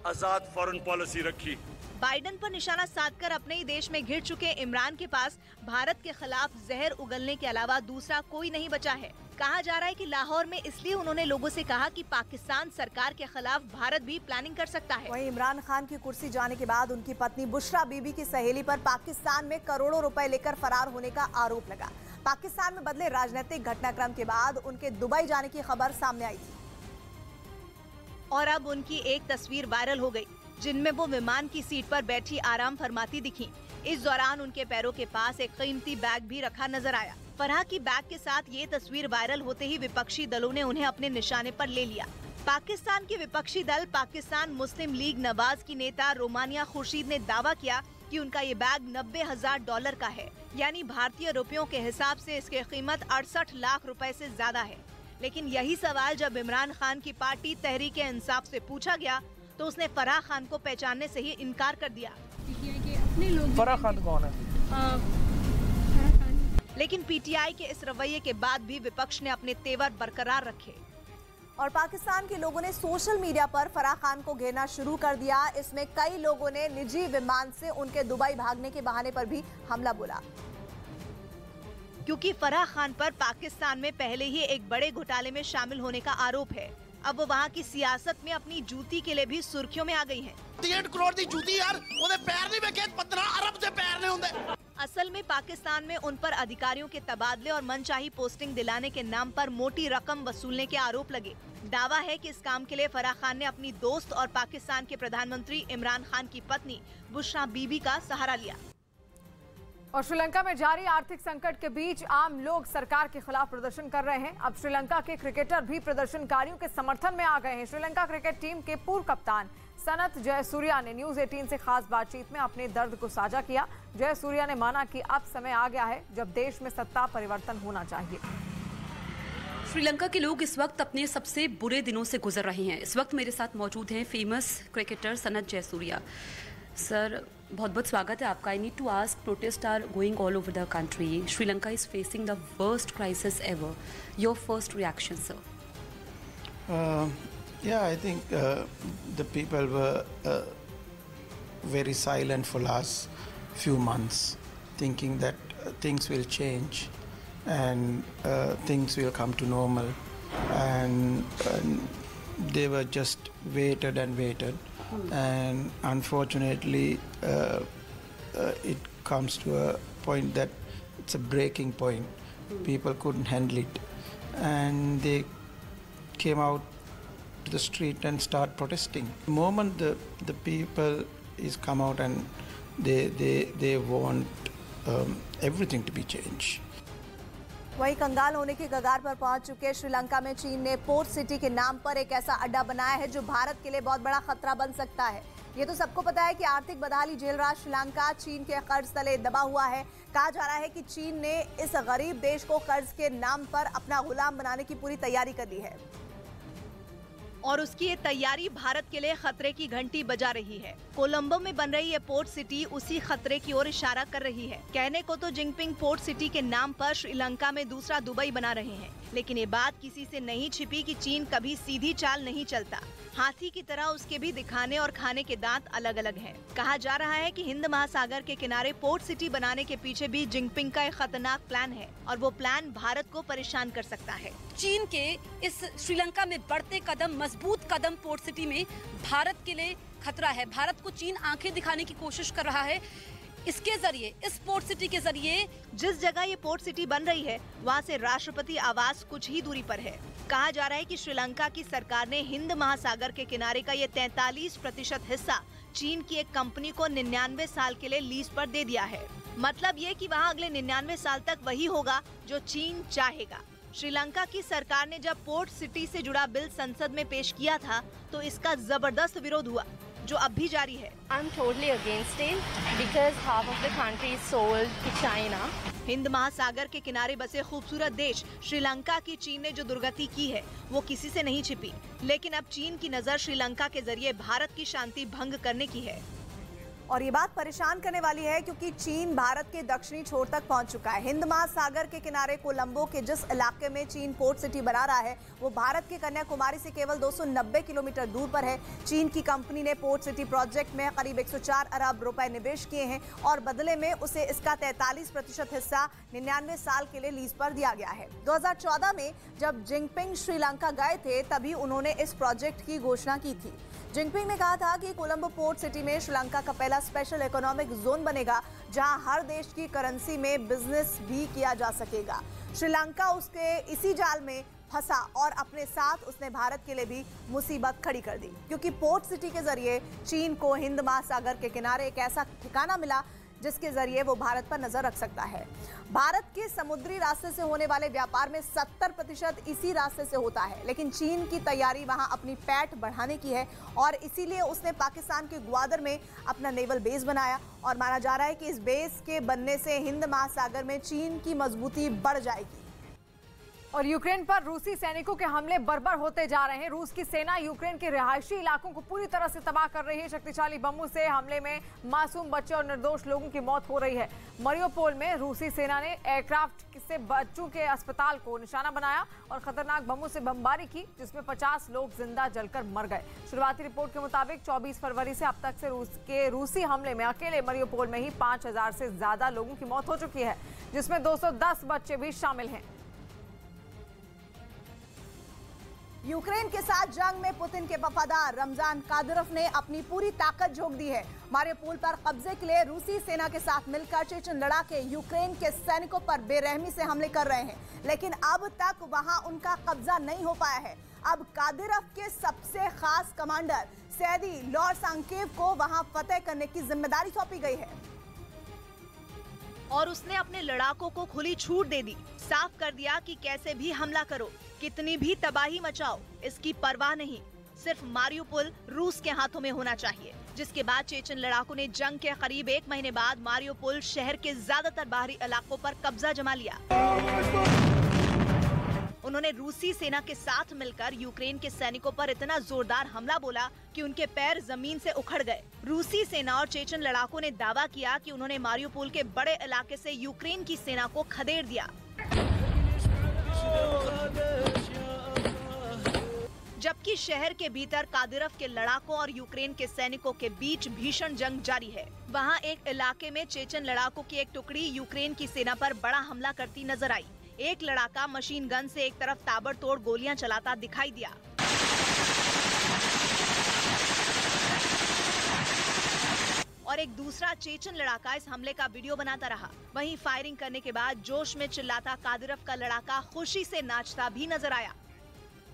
आजाद फॉरेन पॉलिसी रखी। बाइडेन पर निशाना साधकर अपने ही देश में घिर चुके इमरान के पास भारत के खिलाफ जहर उगलने के अलावा दूसरा कोई नहीं बचा है। कहा जा रहा है कि लाहौर में इसलिए उन्होंने लोगों से कहा कि पाकिस्तान सरकार के खिलाफ भारत भी प्लानिंग कर सकता है। वहीं इमरान खान की कुर्सी जाने के बाद उनकी पत्नी बुशरा बीबी की सहेली पर पाकिस्तान में करोड़ों रुपए लेकर फरार होने का आरोप लगा। पाकिस्तान में बदले राजनीतिक घटनाक्रम के बाद उनके दुबई जाने की खबर सामने आई थी और अब उनकी एक तस्वीर वायरल हो गई, जिनमें वो विमान की सीट पर बैठी आराम फरमाती दिखी। इस दौरान उनके पैरों के पास एक कीमती बैग भी रखा नजर आया। फराह की बैग के साथ ये तस्वीर वायरल होते ही विपक्षी दलों ने उन्हें अपने निशाने पर ले लिया। पाकिस्तान के विपक्षी दल पाकिस्तान मुस्लिम लीग नवाज की नेता रोमानिया खुर्शीद ने दावा किया कि उनका ये बैग $90,000 का है, यानी भारतीय रुपयों के हिसाब से इसकी कीमत 68 लाख रुपए से ज्यादा है। लेकिन यही सवाल जब इमरान खान की पार्टी तहरीक इंसाफ से पूछा गया तो उसने फराह खान को पहचानने से ही इनकार कर दिया। फराह खान कौन है? लेकिन पीटीआई के इस रवैये के बाद भी विपक्ष ने अपने तेवर बरकरार रखे और पाकिस्तान के लोगों ने सोशल मीडिया पर फराह खान को घेरना शुरू कर दिया। इसमें कई लोगों ने निजी विमान से उनके दुबई भागने के बहाने पर भी हमला बोला, क्योंकि फराह खान पर पाकिस्तान में पहले ही एक बड़े घोटाले में शामिल होने का आरोप है। अब वो वहाँ की सियासत में अपनी जूती के लिए भी सुर्खियों में आ गई हैं। 3 करोड़ की जूती यार, ओदे पैर नहीं वेखे, 15 अरब से पैर नहीं होंगे। असल में पाकिस्तान में उन पर अधिकारियों के तबादले और मनचाही पोस्टिंग दिलाने के नाम पर मोटी रकम वसूलने के आरोप लगे। दावा है कि इस काम के लिए फराह खान ने अपनी दोस्त और पाकिस्तान के प्रधानमंत्री इमरान खान की पत्नी बुशरा बीबी का सहारा लिया। और श्रीलंका में जारी आर्थिक संकट के बीच आम लोग सरकार के खिलाफ प्रदर्शन कर रहे हैं। अब श्रीलंका के क्रिकेटर भी प्रदर्शनकारियों के समर्थन में आ गए हैं। श्रीलंका क्रिकेट टीम के पूर्व कप्तान सनत जयसूर्या ने न्यूज 18 से खास बातचीत में अपने दर्द को साझा किया। जयसूर्या ने माना कि अब समय आ गया है जब देश में सत्ता परिवर्तन होना चाहिए। श्रीलंका के लोग इस वक्त अपने सबसे बुरे दिनों से गुजर रहे हैं। इस वक्त मेरे साथ मौजूद हैं famous cricketer Sanath Jayasuriya. Sir, बहुत बहुत स्वागत है आपका। I need to ask, protest are going all over the country, Sri Lanka is facing the worst crisis ever, your first reaction sir? Yeah, I think the people were very silent for last few months, thinking that things will change and things will come to normal, and they were just waited and waited, and unfortunately it comes to a point that it's a breaking point. People couldn't handle it, and they came out to the street and start protesting. The moment the people is come out and they want everything to be changed. वहीं कंगाल होने की कगार पर पहुंच चुके श्रीलंका में चीन ने पोर्ट सिटी के नाम पर एक ऐसा अड्डा बनाया है जो भारत के लिए बहुत बड़ा खतरा बन सकता है। ये तो सबको पता है कि आर्थिक बदहाली झेल रहा श्रीलंका चीन के कर्ज तले दबा हुआ है। कहा जा रहा है कि चीन ने इस गरीब देश को कर्ज के नाम पर अपना गुलाम बनाने की पूरी तैयारी कर ली है और उसकी ये तैयारी भारत के लिए खतरे की घंटी बजा रही है। कोलंबो में बन रही ये पोर्ट सिटी उसी खतरे की ओर इशारा कर रही है। कहने को तो जिनपिंग पोर्ट सिटी के नाम पर श्रीलंका में दूसरा दुबई बना रहे हैं, लेकिन ये बात किसी से नहीं छिपी कि चीन कभी सीधी चाल नहीं चलता। हाथी की तरह उसके भी दिखाने और खाने के दांत अलग अलग हैं। कहा जा रहा है कि हिंद महासागर के किनारे पोर्ट सिटी बनाने के पीछे भी जिनपिंग का एक खतरनाक प्लान है और वो प्लान भारत को परेशान कर सकता है। चीन के इस श्रीलंका में बढ़ते कदम, मजबूत कदम पोर्ट सिटी में भारत के लिए खतरा है। भारत को चीन आंखें दिखाने की कोशिश कर रहा है। इसके जरिए, इस पोर्ट सिटी के जरिए, जिस जगह ये पोर्ट सिटी बन रही है वहाँ से राष्ट्रपति आवास कुछ ही दूरी पर है। कहा जा रहा है कि श्रीलंका की सरकार ने हिंद महासागर के किनारे का ये 43% हिस्सा चीन की एक कंपनी को 99 साल के लिए लीज पर दे दिया है। मतलब ये कि वहाँ अगले 99 साल तक वही होगा जो चीन चाहेगा। श्रीलंका की सरकार ने जब पोर्ट सिटी से जुड़ा बिल संसद में पेश किया था तो इसका जबरदस्त विरोध हुआ, जो अब भी जारी है। I'm totally against it because half of the country is sold to China. Hind महासागर के किनारे बसे खूबसूरत देश श्रीलंका की चीन ने जो दुर्गति की है वो किसी से नहीं छिपी, लेकिन अब चीन की नजर श्रीलंका के जरिए भारत की शांति भंग करने की है। और ये बात परेशान करने वाली है क्योंकि चीन भारत के दक्षिणी छोर तक पहुंच चुका है। हिंद महासागर के किनारे कोलंबो के जिस इलाके में चीन पोर्ट सिटी बना रहा है वो भारत के कन्याकुमारी से केवल 290 किलोमीटर दूर पर है। चीन की कंपनी ने पोर्ट सिटी प्रोजेक्ट में करीब 104 अरब रुपए निवेश किए हैं और बदले में उसे इसका 43% हिस्सा 99 साल के लिए लीज पर दिया गया है। 2014 में जब जिनपिंग श्रीलंका गए थे तभी उन्होंने इस प्रोजेक्ट की घोषणा की थी। जिनपिंग ने कहा था कि कोलंबो पोर्ट सिटी में श्रीलंका का पहला स्पेशल इकोनॉमिक जोन बनेगा जहां हर देश की करेंसी में बिजनेस भी किया जा सकेगा। श्रीलंका उसके इसी जाल में फंसा और अपने साथ उसने भारत के लिए भी मुसीबत खड़ी कर दी, क्योंकि पोर्ट सिटी के जरिए चीन को हिंद महासागर के किनारे एक ऐसा ठिकाना मिला जिसके जरिए वो भारत पर नजर रख सकता है। भारत के समुद्री रास्ते से होने वाले व्यापार में 70% इसी रास्ते से होता है, लेकिन चीन की तैयारी वहां अपनी पैठ बढ़ाने की है और इसीलिए उसने पाकिस्तान के ग्वादर में अपना नेवल बेस बनाया और माना जा रहा है कि इस बेस के बनने से हिंद महासागर में चीन की मजबूती बढ़ जाएगी। और यूक्रेन पर रूसी सैनिकों के हमले बर्बर होते जा रहे हैं। रूस की सेना यूक्रेन के रिहायशी इलाकों को पूरी तरह से तबाह कर रही है। शक्तिशाली बमों से हमले में मासूम बच्चे और निर्दोष लोगों की मौत हो रही है। मरियोपोल में रूसी सेना ने एयरक्राफ्ट से बच्चों के अस्पताल को निशाना बनाया और खतरनाक बमों से बमबारी की, जिसमें 50 लोग जिंदा जलकर मर गए। शुरुआती रिपोर्ट के मुताबिक 24 फरवरी से अब तक से रूसी हमले में अकेले मरियोपोल में ही 5000 से ज्यादा लोगों की मौत हो चुकी है, जिसमें 210 बच्चे भी शामिल हैं। यूक्रेन के साथ जंग में पुतिन के वफादार रमजान कादिरोव ने अपनी पूरी ताकत झोंक दी है। मारियोपोल पर कब्जे के लिए रूसी सेना के साथ मिलकर चेचन लड़ाके यूक्रेन के सैनिकों पर बेरहमी से हमले कर रहे हैं, लेकिन अब तक वहां उनका कब्जा नहीं हो पाया है। अब कादिरोव के सबसे खास कमांडर सैदी लोरसांकेव को वहां फतेह करने की जिम्मेदारी सौंपी गई है और उसने अपने लड़ाकों को खुली छूट दे दी। साफ कर दिया कि कैसे भी हमला करो, कितनी भी तबाही मचाओ, इसकी परवाह नहीं। सिर्फ मारियोपोल रूस के हाथों में होना चाहिए। जिसके बाद चेचन लड़ाकों ने जंग के करीब 1 महीने बाद मारियोपोल शहर के ज्यादातर बाहरी इलाकों पर कब्जा जमा लिया। उन्होंने रूसी सेना के साथ मिलकर यूक्रेन के सैनिकों पर इतना जोरदार हमला बोला कि उनके पैर जमीन से उखड़ गए। रूसी सेना और चेचन लड़ाकों ने दावा किया कि उन्होंने मारियोपोल के बड़े इलाके से यूक्रेन की सेना को खदेड़ दिया। जबकि शहर के भीतर कादिरोव के लड़ाकों और यूक्रेन के सैनिकों के बीच भीषण जंग जारी है। वहां एक इलाके में चेचन लड़ाकों की एक टुकड़ी यूक्रेन की सेना पर बड़ा हमला करती नजर आई। एक लड़ाका मशीन गन से एक तरफ ताबड़तोड़ गोलियां चलाता दिखाई दिया। और एक दूसरा चेचन लड़ाका इस हमले का वीडियो बनाता रहा। वहीं फायरिंग करने के बाद जोश में चिल्लाता कादिरोव का लड़ाका खुशी से नाचता भी नजर आया,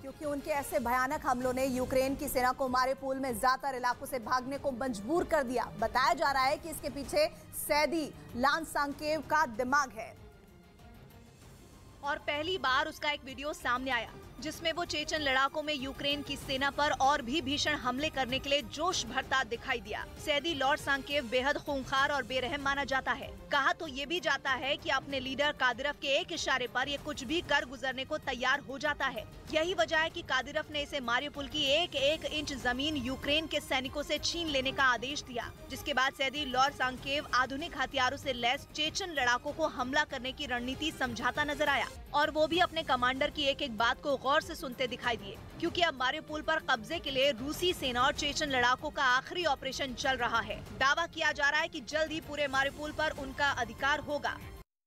क्योंकि उनके ऐसे भयानक हमलों ने यूक्रेन की सेना को मारियोपोल में ज्यादातर इलाकों से भागने को मजबूर कर दिया। बताया जा रहा है कि इसके पीछे सैदी लोरसांकेव का दिमाग है। और पहली बार उसका एक वीडियो सामने आया जिसमें वो चेचन लड़ाकों में यूक्रेन की सेना पर और भी भीषण हमले करने के लिए जोश भरता दिखाई दिया। सैदी लोरसांकेव बेहद खूंखार और बेरहम माना जाता है। कहा तो ये भी जाता है कि अपने लीडर कादिरोव के एक इशारे पर ये कुछ भी कर गुजरने को तैयार हो जाता है। यही वजह है कि कादिरोव ने इसे मारियोपोल की एक इंच जमीन यूक्रेन के सैनिकों से छीन लेने का आदेश दिया। जिसके बाद सैदी लोरसांकेव आधुनिक हथियारों से लैस चेचन लड़ाकों को हमला करने की रणनीति समझाता नजर आया, और वो भी अपने कमांडर की एक बात को गौर से सुनते दिखाई दिए, क्योंकि अब मारियोपोल पर कब्जे के लिए रूसी सेना और चेचन लड़ाकों का आखिरी ऑपरेशन चल रहा है। दावा किया जा रहा है कि जल्द ही पूरे मारियोपोल पर उनका अधिकार होगा।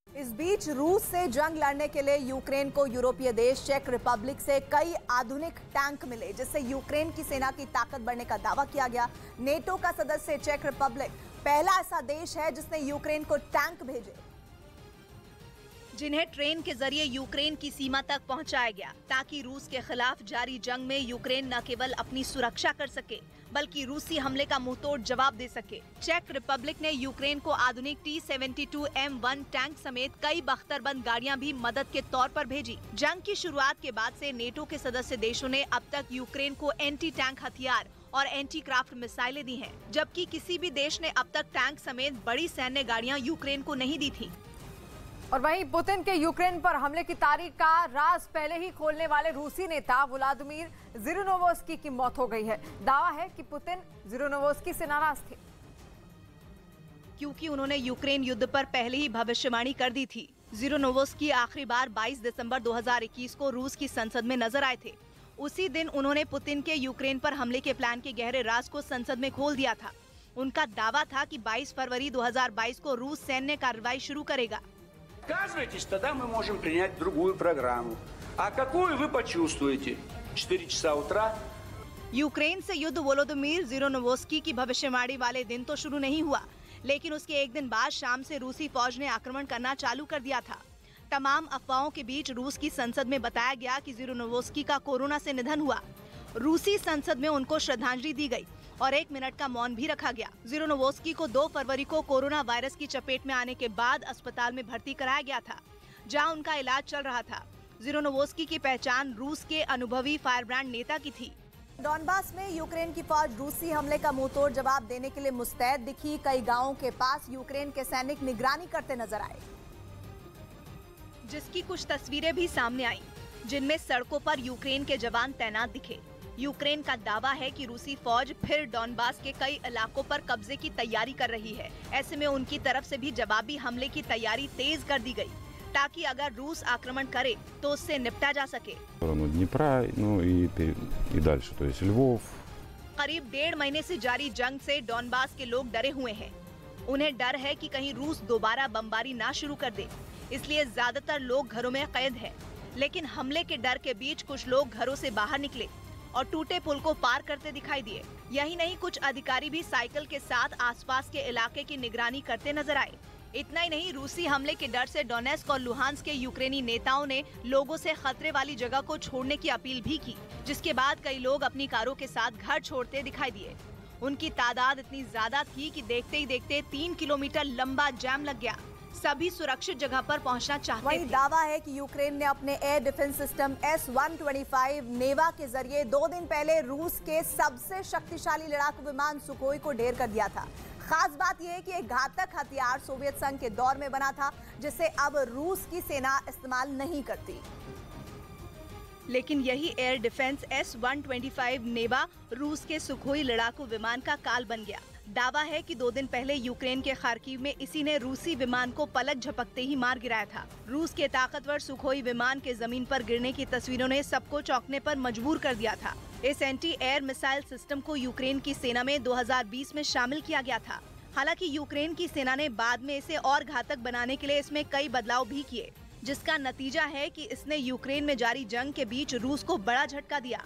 इस बीच रूस से जंग लड़ने के लिए यूक्रेन को यूरोपीय देश चेक रिपब्लिक से कई आधुनिक टैंक मिले, जिससे यूक्रेन की सेना की ताकत बढ़ने का दावा किया गया। नेटो का सदस्य चेक रिपब्लिक पहला ऐसा देश है जिसने यूक्रेन को टैंक भेजे, जिन्हें ट्रेन के जरिए यूक्रेन की सीमा तक पहुंचाया गया, ताकि रूस के खिलाफ जारी जंग में यूक्रेन न केवल अपनी सुरक्षा कर सके बल्कि रूसी हमले का मुंहतोड़ जवाब दे सके। चेक रिपब्लिक ने यूक्रेन को आधुनिक T-72M1 टैंक समेत कई बख्तरबंद गाड़ियां भी मदद के तौर पर भेजी। जंग की शुरुआत के बाद से नेटो के सदस्य देशों ने अब तक यूक्रेन को एंटी टैंक हथियार और एंटी क्राफ्ट मिसाइलें दी हैं, जबकि किसी भी देश ने अब तक टैंक समेत बड़ी सैन्य गाड़ियां यूक्रेन को नहीं दी थी। और वहीं पुतिन के यूक्रेन पर हमले की तारीख का राज पहले ही खोलने वाले रूसी नेता व्लादिमीर जिरानोव्स्की की मौत हो गई है। दावा है कि पुतिन जिरानोव्स्की से नाराज थे, क्योंकि उन्होंने यूक्रेन युद्ध पर पहले ही भविष्यवाणी कर दी थी। जिरानोव्स्की आखिरी बार 22 दिसंबर 2021 को रूस की संसद में नजर आए थे। उसी दिन उन्होंने पुतिन के यूक्रेन पर हमले के प्लान के गहरे राज को संसद में खोल दिया था। उनका दावा था कि 22 फरवरी 2022 को रूस सैन्य कार्रवाई शुरू करेगा। Отказывайтесь, тогда мы можем принять другую программу. А какую вы почувствуете? 4 часа утра? यूक्रेन से युद्ध वोलोदिमीर जिरानोव्स्की की भविष्यवाणी वाले दिन तो शुरू नहीं हुआ, लेकिन उसके एक दिन बाद शाम से रूसी फौज ने आक्रमण करना चालू कर दिया था। तमाम अफवाहों के बीच रूस की संसद में बताया गया कि जिरानोव्स्की का कोरोना से निधन हुआ। रूसी संसद में उनको श्रद्धांजलि दी गई और 1 मिनट का मौन भी रखा गया। जिरानोव्स्की को 2 फरवरी को कोरोना वायरस की चपेट में आने के बाद अस्पताल में भर्ती कराया गया था, जहां उनका इलाज चल रहा था। जिरानोव्स्की की पहचान रूस के अनुभवी फायरब्रांड नेता की थी। डॉनबास में यूक्रेन की फौज रूसी हमले का मुंहतोड़ जवाब देने के लिए मुस्तैद दिखी। कई गांवों के पास यूक्रेन के सैनिक निगरानी करते नजर आए, जिसकी कुछ तस्वीरें भी सामने आई, जिनमें सड़कों पर यूक्रेन के जवान तैनात दिखे। यूक्रेन का दावा है कि रूसी फौज फिर डॉनबास के कई इलाकों पर कब्जे की तैयारी कर रही है। ऐसे में उनकी तरफ से भी जवाबी हमले की तैयारी तेज कर दी गई, ताकि अगर रूस आक्रमण करे तो उससे निपटा जा सके। करीब 1.5 महीने से जारी जंग से डॉनबास के लोग डरे हुए हैं। उन्हें डर है कि कहीं रूस दोबारा बमबारी ना शुरू कर दे, इसलिए ज्यादातर लोग घरों में कैद हैं। लेकिन हमले के डर के बीच कुछ लोग घरों से बाहर निकले और टूटे पुल को पार करते दिखाई दिए। यही नहीं, कुछ अधिकारी भी साइकिल के साथ आसपास के इलाके की निगरानी करते नजर आए। इतना ही नहीं, रूसी हमले के डर से डोनेस्क और लुहांस्क के यूक्रेनी नेताओं ने लोगों से खतरे वाली जगह को छोड़ने की अपील भी की, जिसके बाद कई लोग अपनी कारों के साथ घर छोड़ते दिखाई दिए। उनकी तादाद इतनी ज्यादा थी कि देखते ही देखते 3 किलोमीटर लंबा जाम लग गया। सभी सुरक्षित जगह पर पहुंचना चाहते थे। वही दावा है कि यूक्रेन ने अपने एयर डिफेंस सिस्टम S-125 नेवा के जरिए 2 दिन पहले रूस के सबसे शक्तिशाली लड़ाकू विमान सुखोई को ढेर कर दिया था। खास बात यह है कि एक घातक हथियार सोवियत संघ के दौर में बना था, जिसे अब रूस की सेना इस्तेमाल नहीं करती। लेकिन यही एयर डिफेंस S-125 नेवा रूस के सुखोई लड़ाकू विमान का काल बन गया। दावा है कि 2 दिन पहले यूक्रेन के खार्किव में इसी ने रूसी विमान को पलक झपकते ही मार गिराया था। रूस के ताकतवर सुखोई विमान के जमीन पर गिरने की तस्वीरों ने सबको चौंकने पर मजबूर कर दिया था। इस एंटी एयर मिसाइल सिस्टम को यूक्रेन की सेना में 2020 में शामिल किया गया था। हालांकि यूक्रेन की सेना ने बाद में इसे और घातक बनाने के लिए इसमें कई बदलाव भी किए, जिसका नतीजा है कि इसने यूक्रेन में जारी जंग के बीच रूस को बड़ा झटका दिया।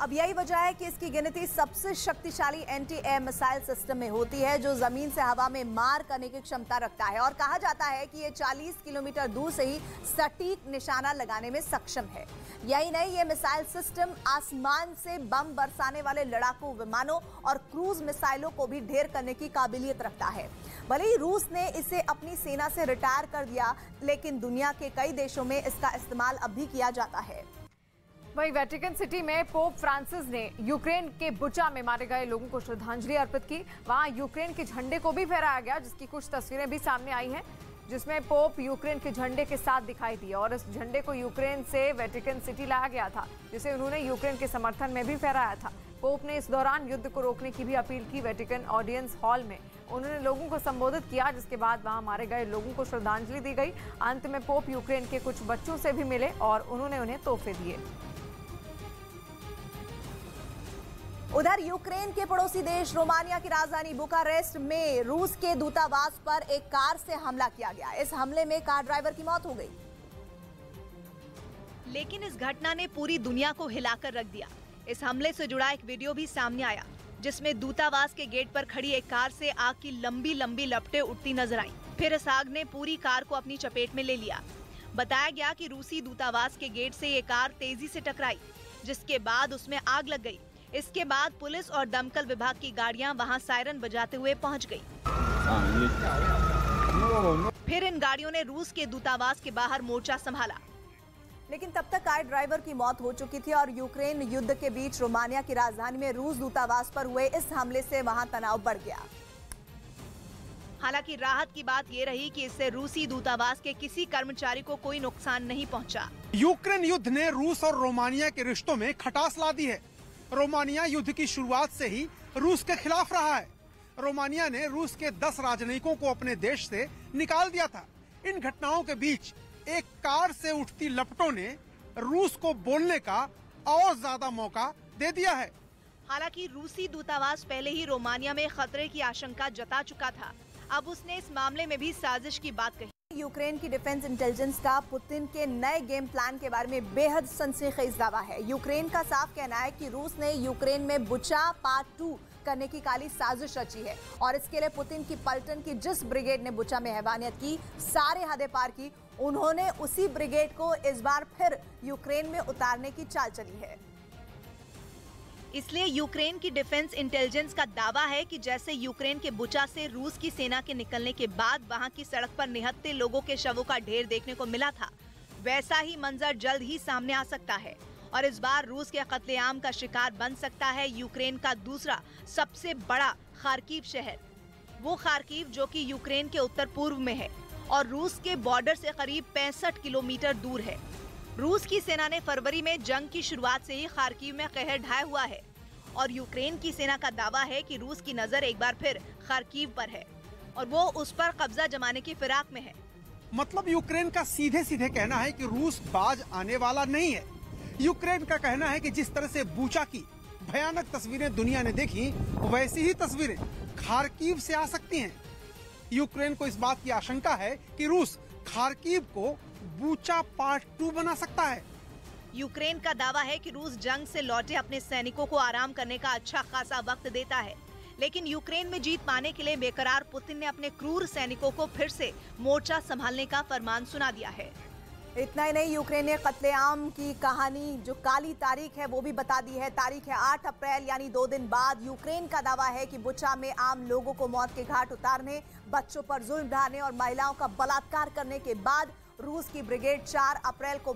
अब यही वजह है कि इसकी गिनती सबसे शक्तिशाली एंटी एयर मिसाइल सिस्टम में होती है, जो जमीन से हवा में मार करने की क्षमता रखता है। और कहा जाता है कि ये 40 किलोमीटर दूर से ही सटीक निशाना लगाने में सक्षम है। यही नहीं, ये मिसाइल सिस्टम आसमान से बम बरसाने वाले लड़ाकू विमानों और क्रूज मिसाइलों को भी ढेर करने की काबिलियत रखता है। भले ही रूस ने इसे अपनी सेना से रिटायर कर दिया, लेकिन दुनिया के कई देशों में इसका इस्तेमाल अब भी किया जाता है। वहीं वेटिकन सिटी में पोप फ्रांसिस ने यूक्रेन के बुचा में मारे गए लोगों को श्रद्धांजलि अर्पित की। वहां यूक्रेन के झंडे को भी फहराया गया, जिसकी कुछ तस्वीरें भी सामने आई हैं, जिसमें पोप यूक्रेन के झंडे के साथ दिखाई दिए। और इस झंडे को यूक्रेन से वेटिकन सिटी लाया गया था, जिसे उन्होंने यूक्रेन के समर्थन में भी फहराया था। पोप ने इस दौरान युद्ध को रोकने की भी अपील की। वेटिकन ऑडियंस हॉल में उन्होंने लोगों को संबोधित किया, जिसके बाद वहां मारे गए लोगों को श्रद्धांजलि दी गई। अंत में पोप यूक्रेन के कुछ बच्चों से भी मिले और उन्होंने उन्हें तोहफे दिए। उधर यूक्रेन के पड़ोसी देश रोमानिया की राजधानी बुखारेस्ट में रूस के दूतावास पर एक कार से हमला किया गया। इस हमले में कार ड्राइवर की मौत हो गई। लेकिन इस घटना ने पूरी दुनिया को हिलाकर रख दिया। इस हमले से जुड़ा एक वीडियो भी सामने आया, जिसमें दूतावास के गेट पर खड़ी एक कार से आग की लंबी लंबी लपटें उठती नजर आईं। फिर इस आग ने पूरी कार को अपनी चपेट में ले लिया। बताया गया कि रूसी दूतावास के गेट से ये कार तेजी से टकराई, जिसके बाद उसमें आग लग गई। इसके बाद पुलिस और दमकल विभाग की गाड़ियां वहां सायरन बजाते हुए पहुंच गई। फिर इन गाड़ियों ने रूस के दूतावास के बाहर मोर्चा संभाला। लेकिन तब तक कार ड्राइवर की मौत हो चुकी थी और यूक्रेन युद्ध के बीच रोमानिया की राजधानी में रूस दूतावास पर हुए इस हमले से वहां तनाव बढ़ गया। हालांकि राहत की बात ये रही कि इससे रूसी दूतावास के किसी कर्मचारी को कोई नुकसान नहीं पहुंचा। यूक्रेन युद्ध ने रूस और रोमानिया के रिश्तों में खटास ला दी है। रोमानिया युद्ध की शुरुआत से ही रूस के खिलाफ रहा है। रोमानिया ने रूस के 10 राजनयिकों को अपने देश से निकाल दिया था। इन घटनाओं के बीच एक कार से उठती लपटों ने रूस को बोलने का और ज्यादा मौका दे दिया है। हालांकि रूसी दूतावास पहले ही रोमानिया में खतरे की आशंका जता चुका था। अब उसने इस मामले में भी साजिश की बात कही। यूक्रेन की डिफेंस इंटेलिजेंस का पुतिन के नए गेम प्लान के बारे में बेहद सनसनीखेज दावा है। यूक्रेन का साफ कहना है कि रूस ने यूक्रेन में बुचा पार्ट 2 करने की काली साजिश रची है और इसके लिए पुतिन की पलटन की जिस ब्रिगेड ने बुचा में हैवानियत की, सारे हदें पार की, उन्होंने उसी ब्रिगेड को इस बार फिर यूक्रेन में उतारने की चाल चली है। इसलिए यूक्रेन की डिफेंस इंटेलिजेंस का दावा है कि जैसे यूक्रेन के बुचा से रूस की सेना के निकलने के बाद वहां की सड़क पर निहत्थे लोगों के शवों का ढेर देखने को मिला था, वैसा ही मंजर जल्द ही सामने आ सकता है और इस बार रूस के कत्लेआम का शिकार बन सकता है यूक्रेन का दूसरा सबसे बड़ा खार्किव शहर। वो खार्किव जो कि यूक्रेन के उत्तर पूर्व में है और रूस के बॉर्डर से करीब 65 किलोमीटर दूर है। रूस की सेना ने फरवरी में जंग की शुरुआत से ही खार्किव में कहर ढाया हुआ है और यूक्रेन की सेना का दावा है कि रूस की नजर एक बार फिर खार्किव पर है और वो उस पर कब्जा जमाने की फिराक में है। मतलब यूक्रेन का सीधे सीधे कहना है कि रूस बाज आने वाला नहीं है। यूक्रेन का कहना है कि जिस तरह से बुचा की भयानक तस्वीरें दुनिया ने देखी, वैसी ही तस्वीरें खार्किव से आ सकती हैं। यूक्रेन को इस बात की आशंका है कि रूस खार्किव को बूचा पार्ट 2 बना सकता है। यूक्रेन का दावा है कि रूस जंग से लौटे अपने सैनिकों को आराम करने का अच्छा खासा वक्त देता है, लेकिन यूक्रेन में जीत पाने के लिए बेकरार पुतिन ने अपने क्रूर सैनिकों को फिर से मोर्चा संभालने का फरमान सुना दिया है। इतना ही नहीं, यूक्रेन ने कत्लेआम की कहानी, जो काली तारीख है वो भी बता दी है। तारीख है 8 अप्रैल, यानी 2 दिन बाद। यूक्रेन का दावा है कि बुचा में आम लोगों को मौत के घाट उतारने, बच्चों पर जुल्म ढाने और महिलाओं का बलात्कार करने के बाद रूस की ब्रिगेड 4 अप्रैल को